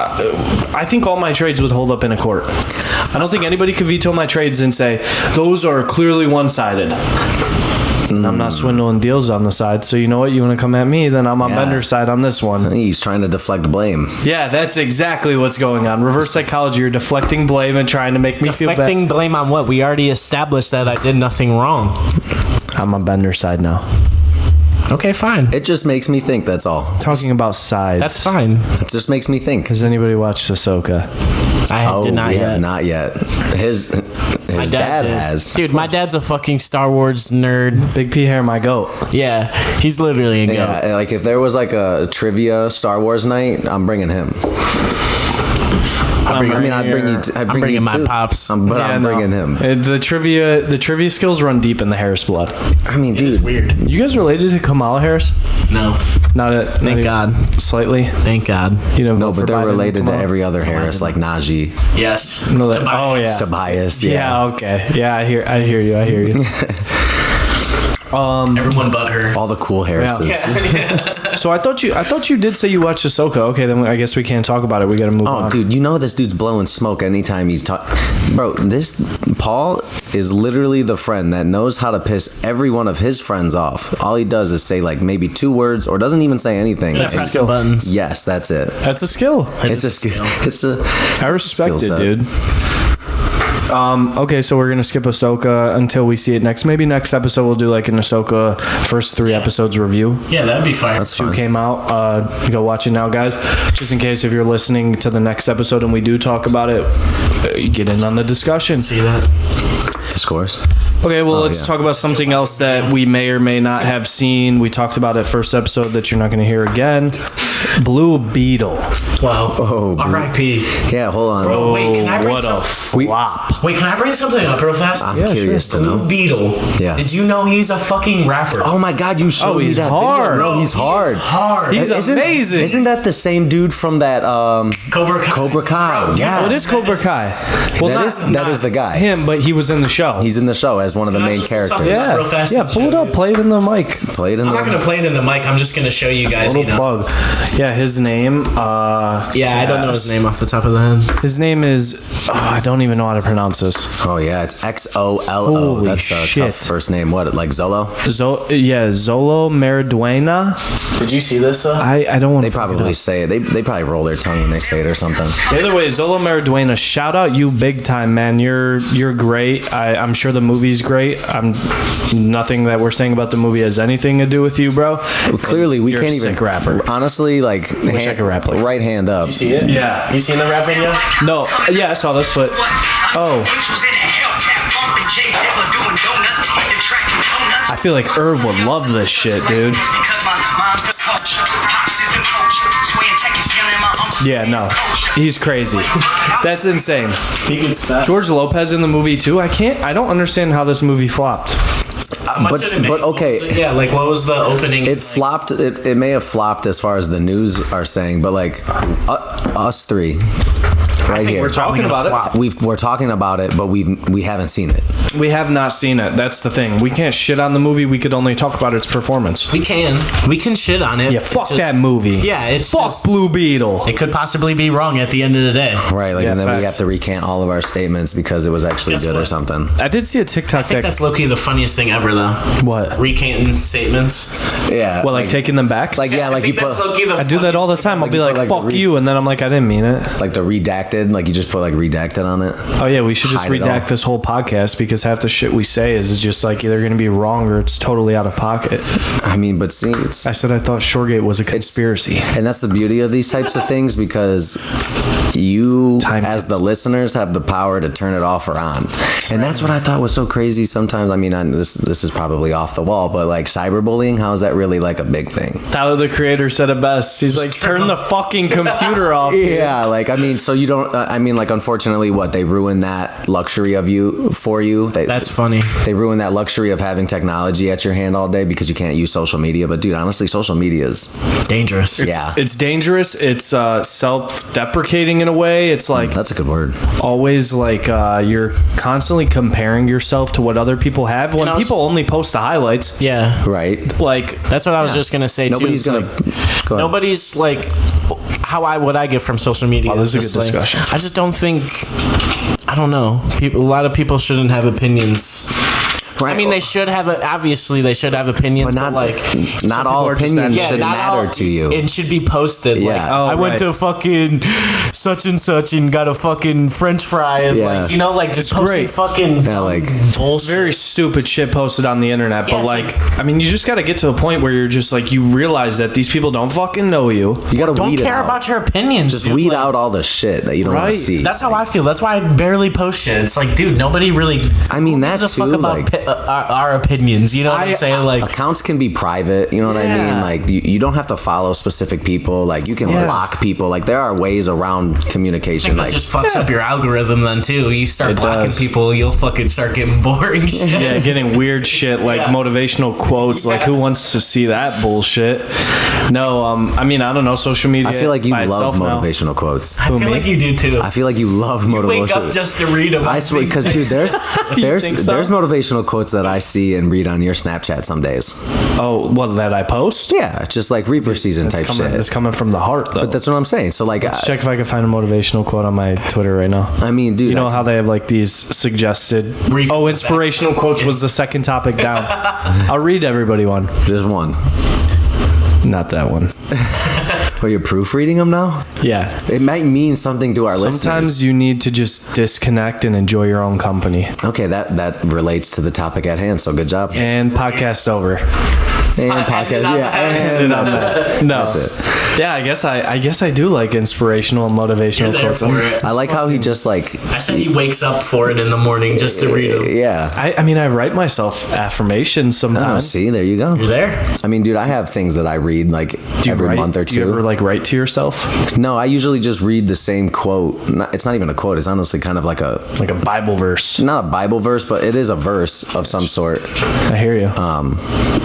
all my trades would hold up in a court. I don't think anybody could veto my trades and say those are clearly one-sided. I'm not swindling deals on the side, so you know what? You want to come at me, then I'm on Bender's side on this one. He's trying to deflect blame. Yeah, that's exactly what's going on. Reverse psychology. You're deflecting blame and trying to make me feel bad. Deflecting blame on what? We already established that I did nothing wrong. I'm on Bender's side now. Okay, fine. It just makes me think, that's all. Talking about sides. That's fine. It just makes me think. Has anybody watched Ahsoka? I did not we yet. have not yet. His dad did. has. Dude, my dad's a fucking Star Wars nerd. Big P hair, my goat. Yeah, he's literally a goat. Yeah, like if there was like a trivia Star Wars night, I'm bringing him. I'd bring bringing my too. pops. I'm bringing him. The trivia skills run deep in the Harris blood. I mean, dude. It's weird. You guys related to Kamala Harris? No. Thank God. Slightly. Thank God. You know. No, but they're related to every other Harris, like Najee, Yes. No, oh yeah. Tobias. Yeah. Okay. Yeah, I hear you. Everyone but her. All the cool Harrises. So I thought you did say you watched Ahsoka. Okay, then I guess we can't talk about it. We got to move on. Oh, dude, you know this dude's blowing smoke anytime he's talking. Bro, this Paul is literally the friend that knows how to piss every one of his friends off. All he does is say like maybe 2 words or doesn't even say anything. Yeah, pressing buttons. Yes, that's it. That's a skill. It's a skill. I respect it, set. dude. Okay, so we're gonna skip Ahsoka until we see it next. Maybe next episode we'll do like an Ahsoka first 3 episodes review. Yeah, that'd be fine. That's 2 fine. came out. Go watch it now, guys. Just in case if you're listening to the next episode and we do talk about it, you get in on the discussion. See that? The scores. Okay, well, let's talk about something else that we may or may not have seen. We talked about it first episode that you're not going to hear again. Blue Beetle. Wow. Oh, R.I.P. Yeah, hold on. Bro, wait, can I bring What a flop. Wait, can I bring something up real fast? I'm curious to know. Blue Beetle. Yeah. Did you know he's a fucking rapper? Oh my God, you showed me he's that hard. video, bro. He's hard. Hard. He's amazing. Isn't that the same dude from that Cobra Kai. Cobra Kai? Bro, Yeah. Well, it is Cobra Kai. Well, that is the guy. him, but he was in the show. He's in the show as one of the main characters. Yeah, real fast yeah. and Pull it show up. you. Play it in the mic. Played in I'm not the. gonna play it in the mic. I'm just gonna show you guys. Little plug. Yeah, his name. Yeah, I don't know his name off the top of the head. His name is. I don't even know how to pronounce this. Oh yeah, it's XOLO. Holy That's a shit. tough first name. What, like Zolo? Zolo Maraduena. Did you see this? I don't want They to. probably say it. They probably roll their tongue when they say it or something. Either way, Zolo Maraduena, shout out you big time, man. You're great. I'm sure the movie's great. Nothing that we're saying about the movie has anything to do with you, bro. Well, clearly, we You're can't a even sick rapper. Honestly, like Wish I could rap like right hand up. You see it? Yeah. You seen the rap video? No, yeah, I saw this, but I feel like Irv would love this shit, dude. Yeah, no, he's crazy. That's insane. He can spell. George Lopez in the movie too. I don't understand how this movie flopped. But okay. Yeah, like what was the opening? It flopped. It may have flopped as far as the news are saying, but like us three, right here. we're talking about it. We're talking about it, but we haven't seen it. We have not seen it. That's the thing. We can't shit on the movie. We could only talk about its performance. We can shit on it. Yeah, fuck that movie. Yeah, it's fuck just, Blue Beetle. it could possibly be wrong at the end of the day. Right, like, Yeah, and then we facts. have to recant all of our statements because it was actually Guess good or what? something. I did see a TikTok I think that's low-key the funniest thing ever, though. What? Recanting statements. Yeah. What, like taking them back? Like yeah, I like you think put that's low-key the I do that all the time. I'll be like, like fuck the you, and then I'm like, I didn't mean it. like the redacted redacted? Like you just put like redacted on it? Oh yeah, we should just Hide it all. redact this whole podcast because half the shit we say is just like either going to be wrong or it's totally out of pocket. I mean, but see, it's, I said I thought Shoregate was a conspiracy. and that's the beauty of these types of things because you, as the listeners, have the power to turn it off or on. And that's what I thought was so crazy. Sometimes, I mean, this is probably off the wall, but like cyberbullying, how is that really like a big thing? Tyler, the creator, said it best. He's like, turn the fucking computer off. Yeah, like I mean, so you don't. I mean, like unfortunately, what they ruin that luxury of you for you. That's funny. They ruin that luxury of having technology at your hand all day because you can't use social media. But dude, honestly, social media is Dangerous. It's dangerous. It's self-deprecating in a way. It's like that's a good word. always like you're constantly comparing yourself to what other people have. When people only post the highlights, Yeah. Right. like That's what I was just gonna say. Nobody's too. gonna. Go ahead. Nobody's like what I get from social media. This is a just good discussion. I just don't think. I don't know. A lot of people shouldn't have opinions. Right. I mean, they should have. Obviously, they should have opinions, But not like not all opinions should not matter all- to you. It should be posted. Yeah. Like, Oh, I went right. to fucking such and such and got a fucking French fry and Yeah. like like just posting great. fucking Yeah, like- bullshit. very stupid shit posted on the internet. Yeah, But it's like, I mean, you just got to get to a point where you're just like, you realize that these people don't fucking know you. You gotta don't weed it care out. about your opinions. Just dude. weed Like, out all the shit that you don't want Right. to see. That's how I feel. That's why I barely post shit. It's like, dude, nobody really. I mean, who that gives a fuck too, about like- our opinions. You know what I'm saying? Like, accounts can be private, you know what I Yeah. mean? Like you don't have to follow specific people. Like you can Yes. block people. Like there are ways around I communication. think Like that just fucks up your algorithm then too. You start It blocking does. people, you'll fucking start getting boring shit. Yeah, getting weird shit like Yeah. motivational quotes. Like, who wants to see that bullshit? No, I mean, I don't know. Social media. I feel like you by love itself now. motivational quotes. I feel me? like you do too. I feel like you love motivational. Wake up just to read them. I swear, because dude, there's think so? there's motivational quotes that I see and read on your Snapchat some days. Oh, what, that I post? Yeah, just like Reaper season type shit. It's coming from the heart, though. But that's what I'm saying. So like, Check if I can find a motivational quote on my Twitter right now. I mean, dude, You know how they have like these suggested. Inspirational quotes was the second topic down. I'll read everybody one. there's one. Not that one. Are you proofreading them now? Yeah. It might mean something to our listeners. Sometimes you need to just disconnect and enjoy your own company. Okay, that relates to the topic at hand. So good job. And podcast over. And podcast, yeah, and that's it. No. That's it. Yeah, I guess I do like inspirational and motivational You're there quotes. for it. I like how he just like, I said he wakes up for it in the morning just to read them. yeah. I mean, I write myself affirmations Oh, sometimes. see, there you go. You there? I mean, dude, I have things that I read like Do you every write- month or Do you two. ever like write to yourself? No, I usually just read the same quote. It's not even a quote. It's honestly kind of like Like a Bible verse. not a Bible verse, but it is a verse of some sort. I hear you.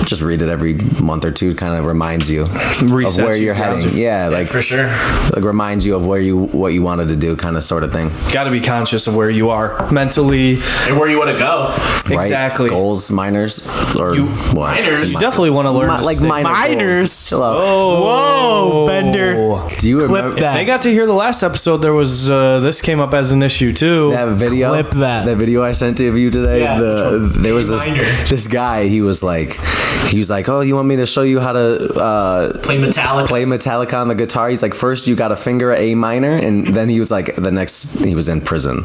Just read it every month or two. Kind of reminds you of Resets where you, you're grounds heading. you. Yeah, like For sure. like reminds you of what you wanted to do, kind of sort of thing. Got to be conscious of where you are mentally. And where you want to go. Right? Exactly. Goals, minors, or what? Minors? You definitely want to learn to like stick- minor Minors? goals. Chill out. Whoa, Bender. Do you remember Clip that. They got to hear the last episode. There was this came up as an issue too. that video? Clip that. That video I sent to you today. Yeah. There was Minor. this guy. He was like, oh, you want me to show you how to Play Metallica. play Metallica on the guitar? He's like, first you got to finger A minor, and then he was like, he was in prison.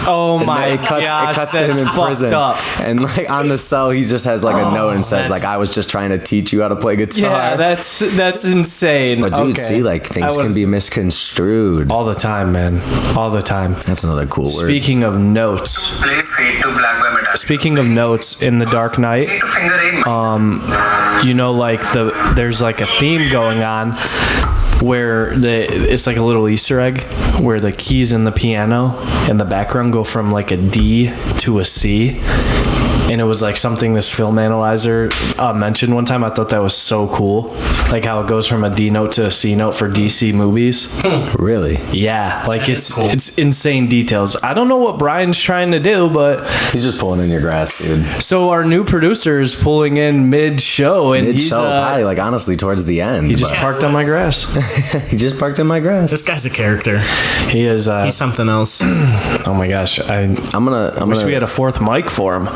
Oh And my then it cuts gosh, to him that's in fucked prison, up. and like on the cell, he just has like a note and says that's- like, I was just trying to teach you how to play guitar. Yeah, that's insane. But dude, Okay. see, like things I can was- be misconstrued. all the time, man. All the time. That's another cool word. Speaking of notes, Play Fade to Black by Metallica. speaking of notes in the Dark Knight, To finger A. you know, like there's like a theme going on where it's like a little Easter egg where the keys in the piano in the background go from like a D to a C. And it was like something this film analyzer mentioned one time. I thought that was so cool. Like how it goes from a D note to a C note for DC movies. Really? Yeah, like is cool. it's insane details. I don't know what Bryan's trying to do, but He's just pulling in your grass, dude. so our new producer is pulling in mid-show, and Mid he's show, probably like honestly towards the end. he just but- parked on my grass. he just parked in my grass. This guy's a character. He is. He's something else. Oh my gosh, I I'm wish we gonna had a fourth mic for him.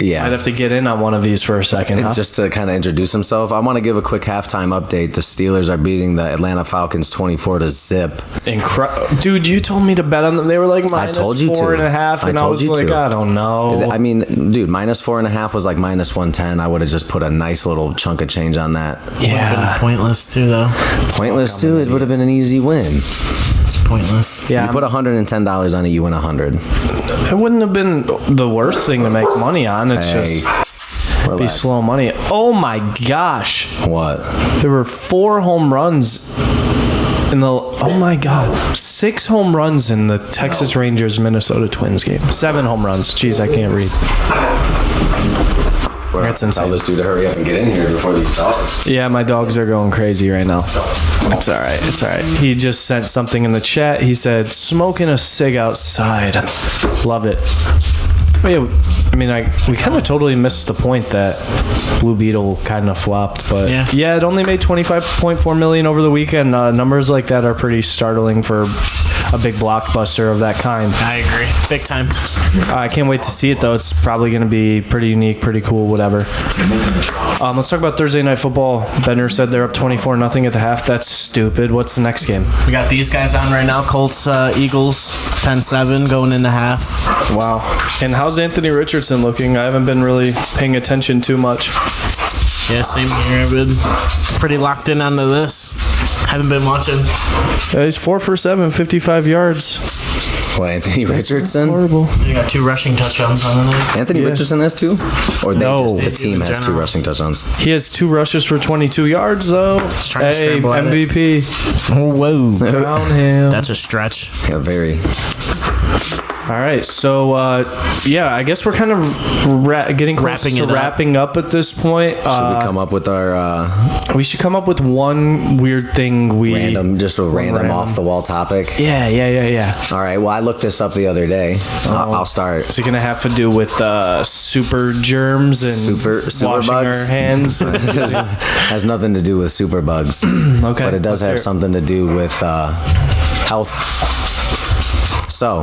Yeah. I'd have to get in on one of these for a second, huh? Just to kind of introduce himself, I want to give a quick halftime update. The Steelers are beating the Atlanta Falcons 24-0. Dude, you told me to bet on them. They were like I told you to. -4.5, and I was like, I don't know. I mean, dude, -4.5 was like -110. I would have just put a nice little chunk of change on that. Yeah. Pointless too, though. Pointless too. It would have been an easy win. It's pointless. Yeah, You put $110 on it, you win 100. it wouldn't have been the worst thing to make money on. It's Hey, just be relax. slow money. Oh my gosh. What? There were 4 home runs in the. Oh my God. 6 home runs in the Texas Rangers Minnesota Twins game. 7 home runs. Jeez, I can't read. That's insane. Tell this dude to hurry up and get in here before these dogs. Yeah, my dogs are going crazy right now. It's all right. It's all right. He just sent something in the chat. He said, "Smoking a cig outside." Love it. But yeah, I mean, we kind of totally missed the point that Blue Beetle kind of flopped, but Yeah. it only made 25.4 million over the weekend. Numbers like that are pretty startling for a big blockbuster of that kind. I agree. Big time. I can't wait to see it though. It's probably going to be pretty unique, pretty cool, whatever. Let's talk about Thursday Night Football. Benner said they're up 24-0 at the half. That's stupid. What's the next game? We got these guys on right now. Colts, Eagles, 10-7 going into half. Wow. And how's Anthony Richardson looking? I haven't been really paying attention too much. Yeah, same here. I've been pretty locked in onto this. Haven't been watching. He's 4 for 7, 55 yards. What, Anthony Richardson? Horrible. You got 2 rushing touchdowns on the night. Anthony Richardson has 2? Or No. the team has 2 general. rushing touchdowns? He has 2 rushes for 22 yards though. trying to Hey, scramble at it. MVP. Oh, whoa. Brown him. That's a stretch. Yeah, very. All right, so I guess we're kind of getting close Wrapping to it up. wrapping up at this point. Should we come up with our We should come up with one weird thing we random off the wall topic? Yeah. All right. Well, I looked this up the other day. I'll start. Is it gonna have to do with super germs and Super washing bugs? our hands? Has nothing to do with super bugs. Okay, But it does have something to do with health. So,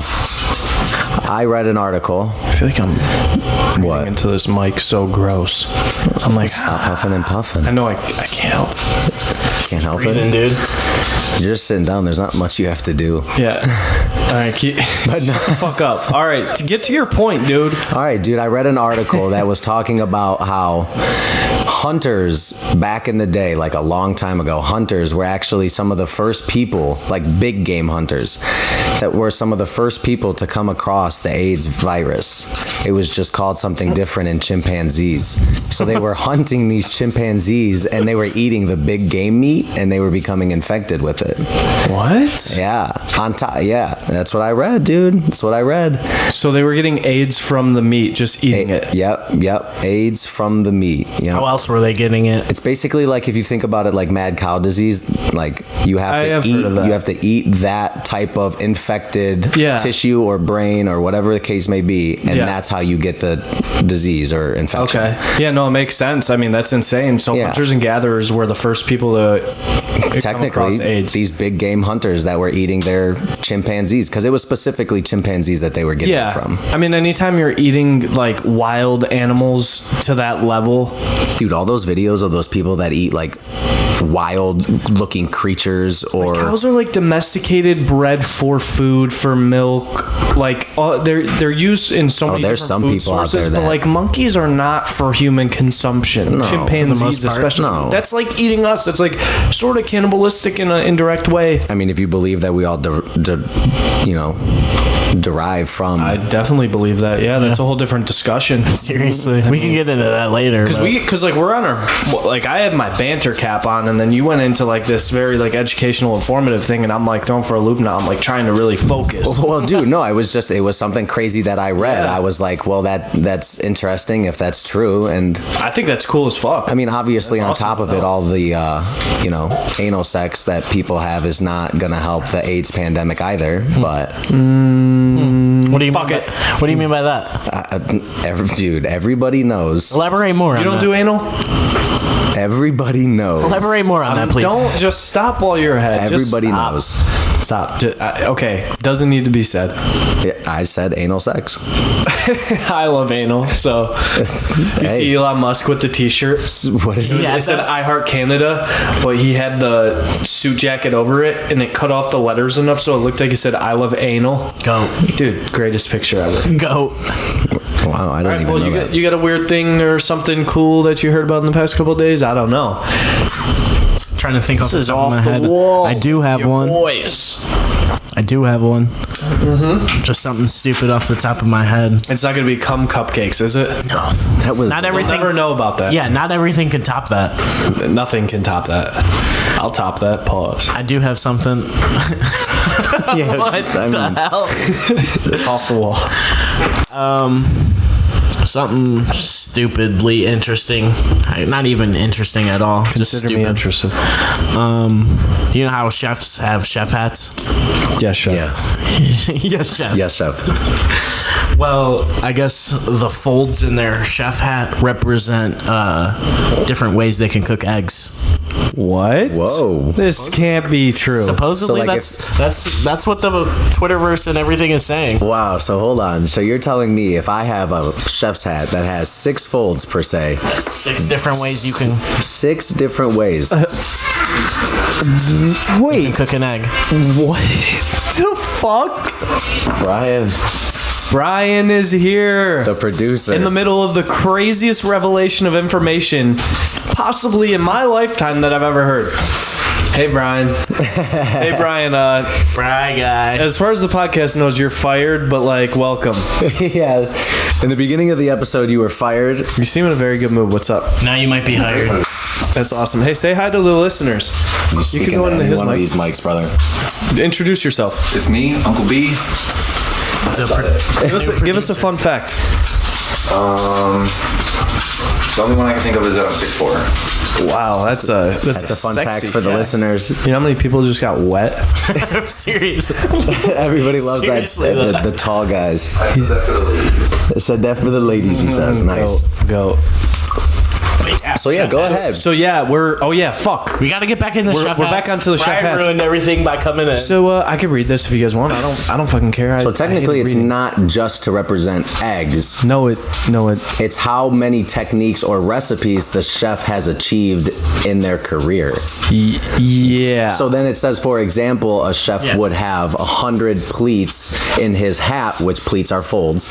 I read an article. I feel like I'm What? into this mic so gross. I'm like, Stop huffing and puffing. I know I can't help. Can't help Breathing, it. dude. You're just sitting down. There's not much you have to do. Yeah. All right, but no. Fuck up. All right, to get to your point, dude. All right, dude. I read an article that was talking about how hunters back in the day, like a long time ago, hunters were actually some of the first people, like big game hunters, that were some of the first people to come across the AIDS virus. It was just called something different in chimpanzees. So they were hunting these chimpanzees and they were eating the big game meat and they were becoming infected with it. What? Yeah. On top. Yeah. That's what I read, dude. That's what I read. So they were getting AIDS from the meat, just eating it. Yep. AIDS from the meat. Yep. How else were they getting it? It's basically like if you think about it like mad cow disease, like you have to eat that type of infected tissue or brain or whatever the case may be, and that's how you get the disease or infection. Okay. Yeah, no, it makes sense. I mean, that's insane. So hunters and gatherers were the first people to come across AIDS. These big game hunters that were eating their chimpanzees, because it was specifically chimpanzees that they were getting it from. I mean, anytime you're eating like wild animals to that level. Dude, all those videos of those people that eat like wild looking creatures, or cows are like domesticated, bred for food, for milk. Like they're used in so many there's different some food people out sources, there but like monkeys are not for human consumption. No, chimpanzees, for the most part, especially. no. That's like eating us. That's like sort of cannibalistic in an indirect way. I mean, if you believe that we all derive from, I definitely believe that. Yeah, that's a whole different discussion. Seriously. We can get into that later. Because like we're on our, like I had my banter cap on, and then you went into like this very like educational, informative thing, and I'm like thrown for a loop now. I'm like trying to really focus. well, dude, no, it was something crazy that I read. I was like, well, that's interesting if that's true, and I think that's cool as fuck. I mean, obviously, That's on awesome top of it, all the anal sex that people have is not gonna help the AIDS pandemic either. But what do you Fuck mean it. What do you mean by that? dude, everybody knows. Elaborate more. You don't do anal? Everybody knows. Elaborate more on that, please. Don't just stop while you're ahead. Just Everybody stop. knows. Stop. Okay, doesn't need to be said. Yeah, I said anal sex. I love anal. So you see Elon Musk with the T-shirt. What is It said "I Heart Canada," but he had the suit jacket over it, and it cut off the letters enough so it looked like he said "I love anal." Go. Dude, greatest picture ever. Go. Wow, I don't even know that. You got a weird thing or something cool that you heard about in the past couple of days? I don't know. Trying to think off the is top of off my the head. wall. I do have one. Voice. I do have one. Just something stupid off the top of my head. It's not gonna be cum cupcakes, is it? No. That was Not We'll everything. never know about that. Yeah, not everything can top that. Nothing can top that. I'll top that. Pause. I do have something. yeah, What just- I the mean, hell? Off the wall. Something stupidly interesting. Not even interesting at all. Just Consider me stupid. interested. Do you know how chefs have chef hats? Yes, chef. yeah. Yes, chef. Yes, chef. Well, I guess the folds in their chef hat represent different ways they can cook eggs. What? Whoa. This can't be true. Supposedly, So, like, that's what the Twitterverse and everything is saying. Wow, so hold on. So you're telling me if I have a chef's hat that has 6 folds per se, 6 different ways you can 6 different ways. Wait. cook an egg. What the fuck? Bryan is here. The producer. In the middle of the craziest revelation of information possibly in my lifetime that I've ever heard. Hey, Bryan. Hey, Bryan. Bry guy. As far as the podcast knows, you're fired, but like, welcome. Yeah. In the beginning of the episode, you were fired. You seem in a very good mood. What's up? Now you might be hired. That's awesome. Hey, say hi to the listeners. You You speaking can go to into any his one of mic. these mics, brother. Introduce yourself. It's me, Uncle B. Give us a fun fact. The only one I can think of is that I'm 6'4". Wow, that's a That's a fun fact sexy for the listeners. You know how many people just got wet? Serious. Everybody loves Seriously, that. The tall guys. I said that for the ladies. I said that for the ladies, he says. Nice. Go. So yeah, go ahead. So yeah, fuck. We got to get back in the chef we're hats. back onto the chef Bryan hats. ruined everything by coming in. So I could read this if you guys want. I don't fucking care. So technically, it's not just to represent eggs. No, It's how many techniques or recipes the chef has achieved in their career. yeah. So then it says, for example, a chef Yeah. would have 100 pleats in his hat, which pleats are folds,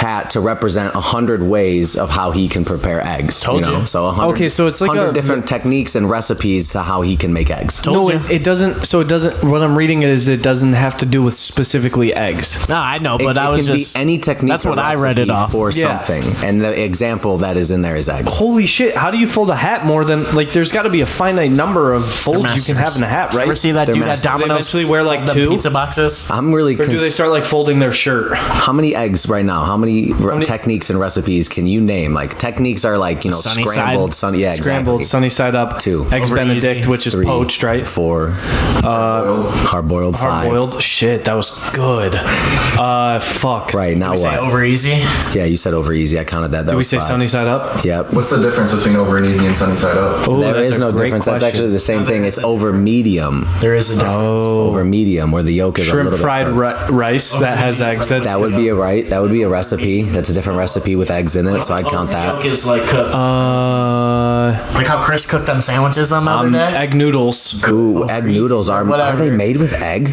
hat to represent 100 ways of how he can prepare eggs. Told you. So 100, Okay, so it's like 100 a- different techniques and recipes to how he can make eggs. Told you. it doesn't. So it doesn't. What I'm reading is it doesn't have to do with specifically eggs. No, I know, It, but I it was can just be any technique. That's or what I read it recipe off. for Yeah. something, and the example that is in there is eggs. Holy shit! How do you fold a hat more than like? There's got to be a finite number of folds you can have in a hat, right? Ever see that They're dude at masters. They Domino's eventually wear like the 2, pizza boxes? I'm really. or do they start like folding their shirt? How many eggs right now? How many techniques and recipes can you name? Like techniques are like Sunny scrambled, side. sunny, yeah, Scrambled, exactly. sunny side up. 2. Eggs Over Benedict, easy. which is 3, poached, right? 4. Hard boiled. 5. Hard boiled. Shit, that was good. Fuck. Right now Say what? over easy. Yeah, you said over easy. I counted that. That Did we was say 5. sunny side up? Yep. What's the difference between over and easy and sunny side up? Oh, There that's is a no great difference. That's question. actually the same thing. It's over medium. There is a difference. Over medium, where the yolk is a Shrimp little fried bit cooked. rice that has eggs. That's That would be a That would be a recipe. That's a different recipe with eggs in it. So I'd count that. Yolk is like cooked. uh, Like how Chris cooked them sandwiches the other day. egg noodles. Ooh, egg noodles are Whatever. they made with egg?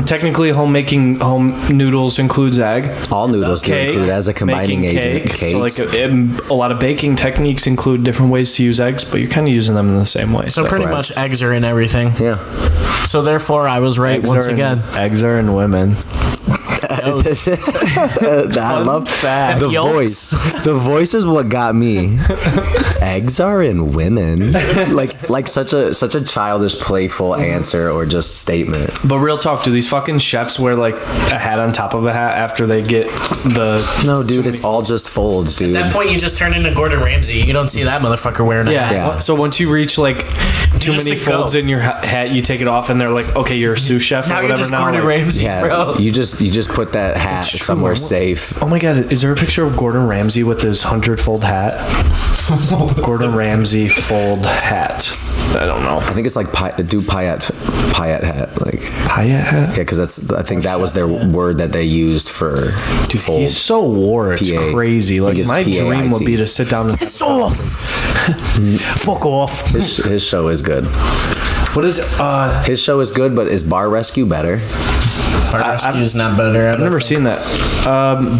Technically, home noodles includes egg. All noodles do Cake, include as a combining making agent. cake. So Cakes. like a lot of baking techniques include different ways to use eggs, but you're kind of using them in the same way. So pretty Correct. much eggs are in everything. Yeah. So therefore, I was right once again. Eggs are in women. I love fact. the Yolks. voice. The voice is what got me. Eggs are in women. like such a childish, playful answer or just statement. But real talk, do these fucking chefs wear like a hat on top of a hat after they get the? No, dude, it's all just folds, dude. At that point, you just turn into Gordon Ramsay. You don't see that motherfucker wearing a hat. Yeah. So once you reach like too just many say go. folds in your hat, you take it off, and they're like, "Okay, you're a sous chef Now or you're whatever." just Now, Gordon like, Ramsay, Yeah, bro. you just put that hat somewhere safe. Oh my God, is there a picture of Gordon Ramsay with his 100-fold hat? Gordon Ramsay fold hat. I don't know. I think it's like Payet hat, like Payet hat? yeah, because I think that was their word that they used for Dude, fold. he's so war. It's PA. crazy. Like, Like, it's my dream would PAIT. be to sit down and... Piss off. Fuck off. His show is good. What is it? His show is good, but is Bar Rescue better? Bar Rescue's not better. I've never seen that.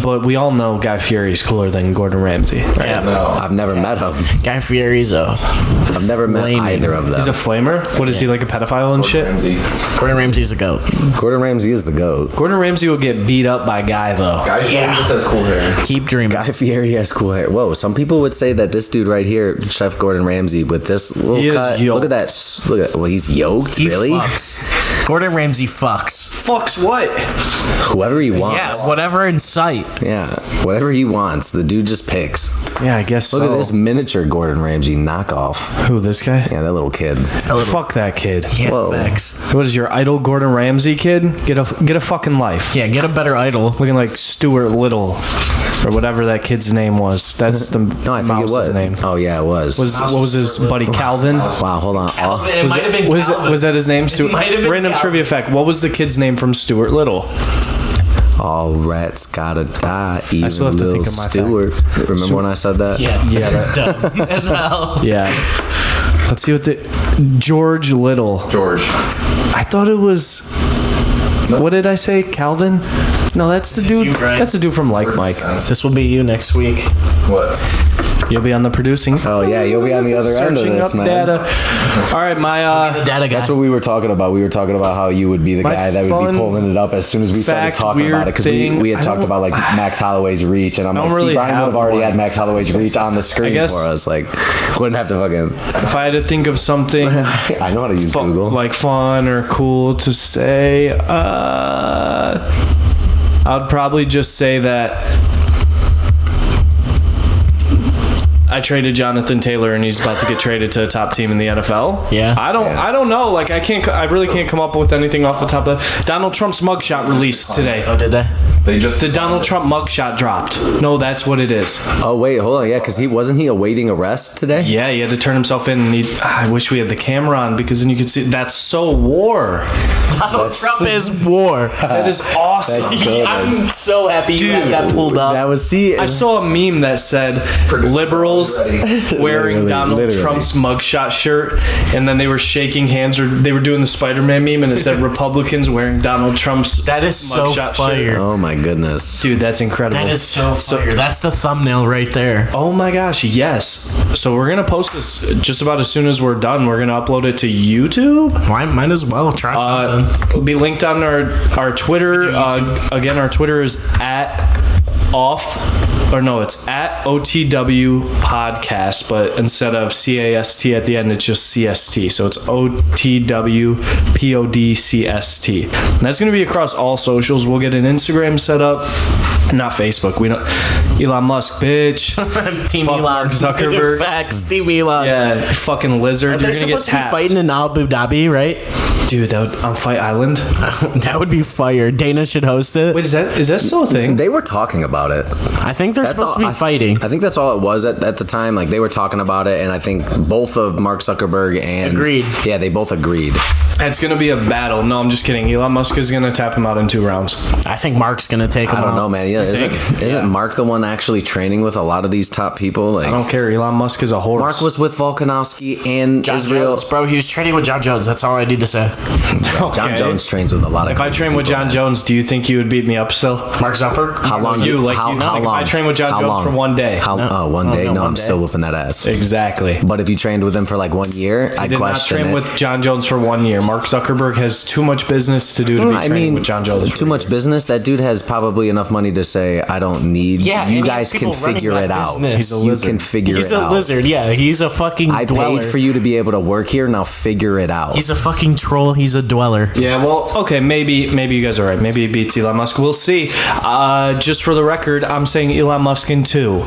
But we all know Guy Fieri's cooler than Gordon Ramsay. Right? Yeah. No. I've never met him. Guy Fieri's I've never met Flaming. either of them. He's a flamer? What is he, like a pedophile and shit? Ramsey. Gordon Ramsay's a goat. Gordon Ramsay is the GOAT. Gordon Ramsay will get beat up by Guy, though. Guy Yeah. just has cool hair. Keep dreaming. Guy Fieri has cool hair. Whoa, some people would say that this dude right here, Chef Gordon Ramsay, with this little He is cut. yoked. Look at that. Look at. Well, he's yoked. He really? fucks. Gordon Ramsay fucks. Fucks what? Whoever he wants. Yeah, whatever in sight. Yeah, whatever he wants. The dude just picks. Yeah, I guess Look so. at this miniature Gordon Ramsay knockoff. Who, this guy? Yeah, that little kid. Fuck that kid. Yeah, Whoa. facts. What is your idol, Gordon Ramsay, kid? Get a fucking life. Yeah, get a better idol. Looking like Stuart Little, or whatever that kid's name was. That's the No, I think it mouse's was. name. Oh yeah, it was. What was his buddy Calvin? Wow, hold on. Oh, It might have been Calvin. Was that his name? Stuart? might have been Random Calvin. trivia fact. What was the kid's name from Stuart Little? all rats gotta die. Even still have to little think of my Stuart. Remember when I said that? Yeah. Yeah, Dumb as hell. Yeah. Let's see what George Little. George. I thought it was. What did I say? Calvin? No, that's the dude. you, Bryan. That's the dude from Like Mike. This will be you next week. What? You'll be on the producing. Oh yeah, you'll be on the other end of Searching this, up man. data. All right, my Data guy. That's what we were talking about. We were talking about how you would be the My guy that would fun be pulling it up as soon as we started fact, talking about weird it, because thing, we had I talked don't- about like Max Holloway's reach, and I'm I like, don't see, really Bryan would have have already one. had Max Hollow's reach on the screen guess- for us. Like, wouldn't have to fucking. if I had to think of something I know how to use Google. like fun or cool to say, I'd probably just say that I traded Jonathan Taylor and he's about to get traded to a top team in the NFL. Yeah. I don't know. Like, I really can't come up with anything off the top of that. Donald Trump's mugshot released today. Oh, did they? They just The Donald Trump mugshot dropped. No, that's what it is. Oh wait, hold on. Yeah, because wasn't he awaiting arrest today? Yeah, he had to turn himself in, and I wish we had the camera on, because then you could see. That's so war. Donald Trump is war. That is awesome. That's good. I'm so happy you had Dude. that pulled up. That was I saw a meme that said liberals wearing Literally, Donald literally. Trump's mugshot shirt, and then they were shaking hands, or they were doing the Spider-Man meme, and it said Republicans wearing Donald Trump's That is so mugshot fire. shirt. Oh my goodness. Dude, that's incredible. That is so fire. That's the thumbnail right there. Oh my gosh, yes. So we're gonna post this just about as soon as we're done. We're gonna upload it to YouTube. Might as well try something. It'll be linked on our Twitter. Again, our Twitter is at OTW podcast, but instead of CAST at the end, it's just CST. So it's OTW PODCST. And that's going to be across all socials. We'll get an Instagram set up. Not Facebook. We don't. Elon Musk, bitch. Team Fuck Elon. Mark Zuckerberg. Facts. Team Elon. Yeah, fucking lizard. They're You're gonna get supposed to be tapped. fighting in Abu Dhabi, right? Dude, on Fight Island. That would be fire. Dana should host it. Wait, is that still a thing? They were talking about it. I think they're supposed to be fighting. I think that's all it was at the time. Like, they were talking about it, and I think both of Mark Zuckerberg and Agreed. Yeah, they both agreed. It's gonna be a battle. No, I'm just kidding. Elon Musk is gonna tap him out in 2 rounds. I think Mark's gonna take him I don't out. know, man. Yeah, isn't Mark the one actually training with a lot of these top people? Like, I don't care. Elon Musk is a horse. Mark was with Volkanovski and John Israel. Jones, bro. He was training with John Jones. That's all I need to say. John Jones trains with a lot of. If I crazy train with people, John man. Jones, do you think you would beat me up still? Mark Zuckerberg. How long? You, like, how, you- how like, if long? I train with John How Jones long? for one day. One day? No, one I'm day. still whooping that ass. Exactly. But if you trained with him for like 1 year, I'd Did not question train it. with John Jones for 1 year. Mark Zuckerberg has too much business to do to be I training mean, with John Jones. too much business. That dude has probably enough money to say, I don't need. Yeah, you and he guys has can people running figure that it out. business. You can figure He's it a out. lizard. Yeah, he's a fucking I dweller. paid for you to be able to work here. Now figure it out. He's a fucking troll. He's a dweller. Yeah, well, okay, maybe you guys are right. Maybe he beats Elon Musk. We'll see. Just for the record, I'm saying Elon Musk in 2.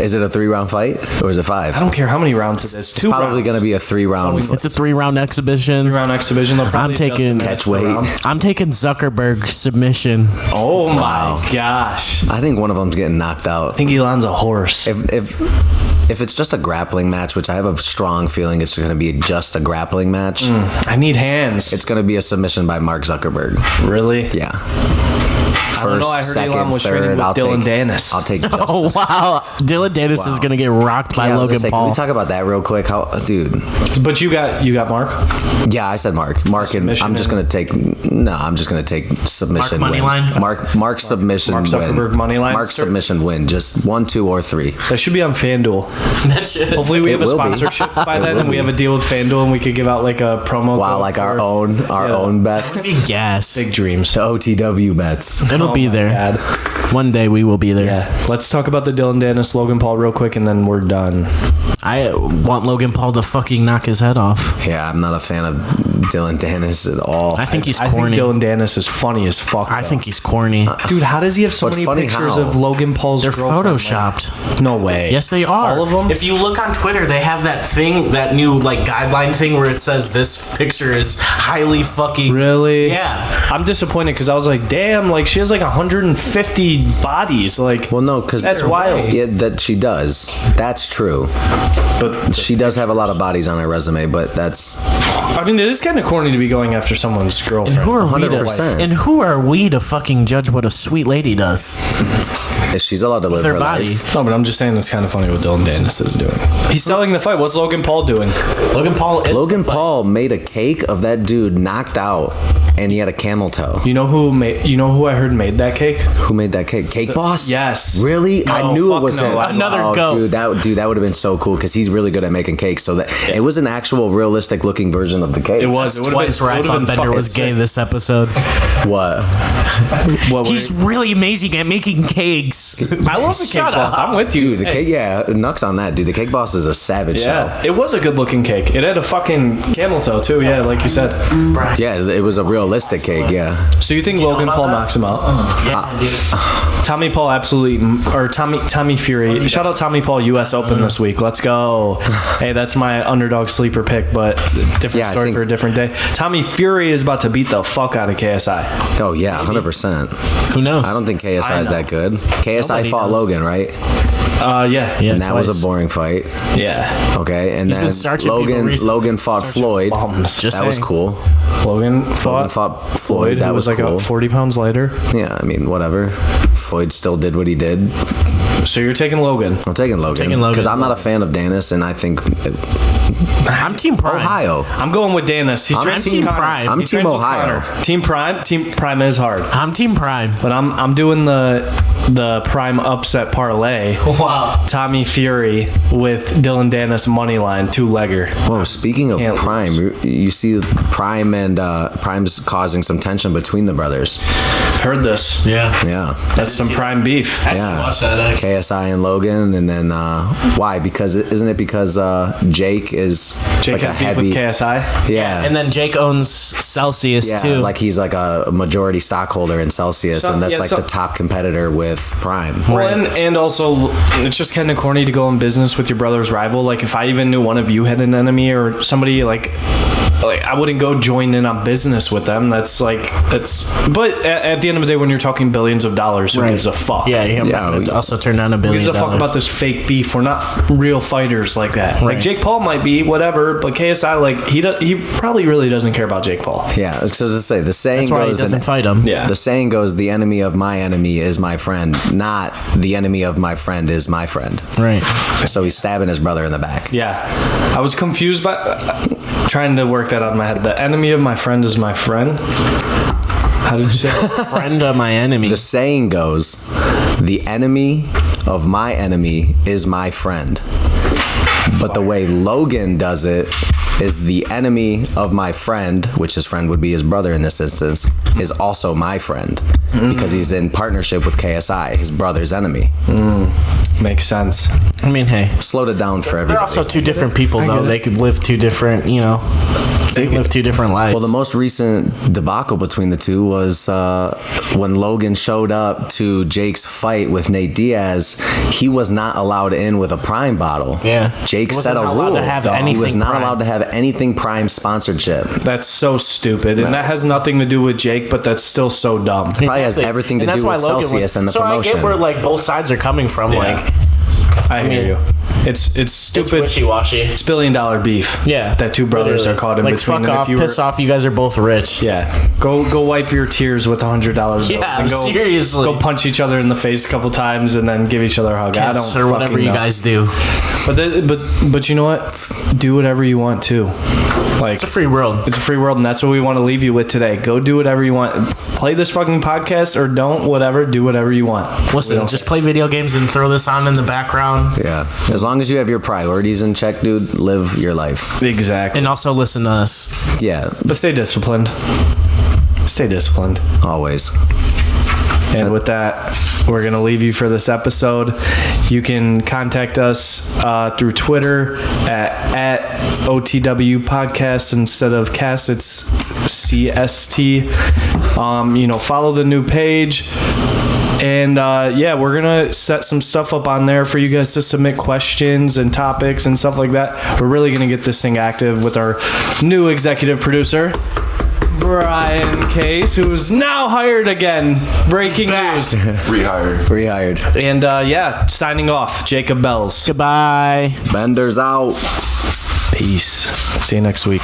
Is it a 3-round fight or is it 5? I don't care how many rounds it is. 2 Probably rounds. going to be a 3-round. It's a 3-round exhibition. 3-round exhibition. They'll probably I'm taking adjust catch the next weight. round. I'm taking Zuckerberg submission. Oh my Wow. gosh. I think one of them's getting knocked out. I think Elon's a horse. If it's just a grappling match, which I have a strong feeling it's going to be just a grappling match, I need hands. it's going to be a submission by Mark Zuckerberg. Really? Yeah. I don't know. I heard Elon was training with Dylan Dennis. I'll take justice. Oh wow, Dylan Dennis is gonna get rocked by Yeah, I was Logan gonna say, Paul. Can we talk about that real quick? How, dude? But you got Mark. Yeah, I said Mark. Mark, and Submission I'm just and- gonna take. No, I'm just gonna take submission. Mark money win. line? Mark submission. Mark Zuckerberg win. money line? Mark Sir- submission win. Just 1, 2, or 3. That should be on FanDuel. That shit. Hopefully we It have a will be. sponsorship by It then, will and we be. have a deal with FanDuel, and we could give out like a promo. Wow, code like our for own bets. Be gas. big dreams. The OTW bets. It'll Oh be my there. God. One day we will be there. Yeah. Let's talk about the Dylan Dennis Logan Paul real quick, and then we're done. I want Logan Paul to fucking knock his head off. Yeah, I'm not a fan of Dylan Dennis at all. I think he's I corny. think Dylan Dennis is funny as fuck. I though. think he's corny. Dude, how does he have so But many funny pictures how? of Logan Paul's They're girlfriend? photoshopped. No way. Yes, they are. All of them? If you look on Twitter, they have that thing, that new like guideline thing where it says this picture is highly fucking. Really? Yeah. I'm disappointed because I was like, damn, like she has like 150 bodies. Like, Well, no, because That's wild. Yeah, that she does. That's true. but She does have a lot of bodies on her resume, but that's I mean, it is kind of corny to be going after someone's girlfriend. Who are we to 100%. and who are we to fucking judge what a sweet lady does? she's allowed to live Their her body. life. No, but I'm just saying it's kind of funny what Dylan Dennis is doing. He's selling the fight. What's Logan Paul doing? Logan Paul is Logan Paul made a cake of that dude knocked out, and he had a camel toe. You know who I heard made that cake? Who made that cake? Cake Boss? Yes. Really? No, I knew fuck it was no. him. Another oh, goat. Dude, that would have been so cool because he's really good at making cakes. So that it was an actual realistic looking version of the cake. It was. It would have twice where I thought Bender was gay this episode. What? He's really amazing at making cakes. I love the cake Shut boss. up. I'm with you. Dude, the Hey. cake, yeah, Nux on that, dude. The Cake Boss is a savage Yeah, it was a good looking cake. It had a fucking camel toe too. Yeah, like you said. show. Yeah, it was a realistic cake, yeah. So you think Logan Paul knocks him out? Yeah, dude. Tommy Paul absolutely, or Tommy Fury. Shout out Tommy Paul U.S. Open this week. Let's go. Hey, that's my underdog sleeper pick, but different Yeah, I story think- for a different day. Tommy Fury is about to beat the fuck out of KSI. Oh, yeah, 100%. Who knows? I don't think KSI is know. that good. KSI Nobody fought knows. Logan, right? Yeah. Yeah, And that was twice. a boring fight. Yeah. Okay, and He's been then starching people Logan recently. fought Floyd. Bombs. Just That was saying. cool. Logan fought Floyd. That who was like cool. 40 pounds lighter. Yeah, I mean, whatever. Floyd still did what he did. So you're taking Logan. I'm taking Logan Taking Logan. because I'm not a fan of Dennis, and I think I'm Team Prime. Ohio. I'm going with Dennis. He's I'm trains Team with Connor. Prime. I'm He Team trains with Ohio. Connor. Team Prime. Team Prime is hard, I'm Team Prime. but I'm doing the Prime upset parlay. Wow. Tommy Fury with Dylan Dennis money line 2-legger. Whoa, speaking of Can't Prime, you see Prime and Prime's causing some tension between the brothers. Heard this. Yeah. Yeah. That's some Prime beef. Yeah. Watch that. Actually. KSI and Logan, and then why? Because isn't it because Jake is Jake like a has beef heavy? with KSI. Yeah. And then Jake owns Celsius yeah, too. like he's like a majority stockholder in Celsius, So- and that's yeah, like so- the top competitor with Prime. Well, and also it's just kind of corny to go in business with your brother's rival. Like if I even knew one of you had an enemy or somebody like I wouldn't go join in on business with them. But at the end of the day, when you're talking billions of dollars, who gives a fuck? yeah, I'm Yeah, not gonna we- also turn down $1 Who billion. gives a fuck about this fake beef? We're not real fighters like that. Like Right. Jake Paul might be whatever, but KSI like he probably really doesn't care about Jake Paul. Yeah, it's because to say the saying That's why he goes. doesn't fight him. Yeah. The saying goes, "The enemy of my enemy is my friend," not "The enemy of my friend is my friend." Right. So he's stabbing his brother in the back. Yeah, I was confused by trying to work that out in my head. The enemy of my friend is my friend. How did you say it? Friend of my enemy. The saying goes, "The enemy of my enemy is my friend." But the way Logan does it is the enemy of my friend, which his friend would be his brother in this instance, is also my friend. because he's in partnership with KSI, his brother's enemy. Makes sense. I mean, hey, Slowed it down for they're everybody. also two different people, though. They could live two different, they live two different lives. Well, the most recent debacle between the two was when Logan showed up to Jake's fight with Nate Diaz. He was not allowed in with a Prime bottle. Yeah. Jake He set a wasn't allowed rule. to have He was anything not Prime. allowed to have anything Prime sponsorship. That's so stupid, and that has nothing to do with Jake, but that's still so dumb. Probably has everything to And that's do why with Logan Celsius and the so promotion. I get where like both sides are coming from. Like, I hear you. It's it's stupid. wishy-washy. It's $1 billion beef. Yeah, that two brothers literally. are caught in like, between. Fuck and off, if you piss off. You guys are both rich. Yeah, go wipe your tears with $100 bills. Yeah, and go, seriously. Go punch each other in the face a couple times and then give each other a hug. Yes, I don't or whatever fucking you know. guys do. But you know what? Do whatever you want too. Like, It's a free world. it's a free world, and that's what we want to leave you with today. Go do whatever you want. Play this fucking podcast or don't. Whatever. Do whatever you want. Listen, just play video games and throw this on in the background. Yeah. As long as you have your priorities in check, dude, live your life. Exactly. And also listen to us. Yeah, But stay disciplined. Stay disciplined. always. And with that, we're going to leave you for this episode. You can contact us through Twitter at OTW Podcast. Instead of cast, it's CST. Follow the new page. And we're going to set some stuff up on there for you guys to submit questions and topics and stuff like that. We're really going to get this thing active with our new executive producer, Bryan Case, who is now hired again. Breaking news. Rehired. And signing off, Jacob Belz. Goodbye. Benders out. Peace. See you next week.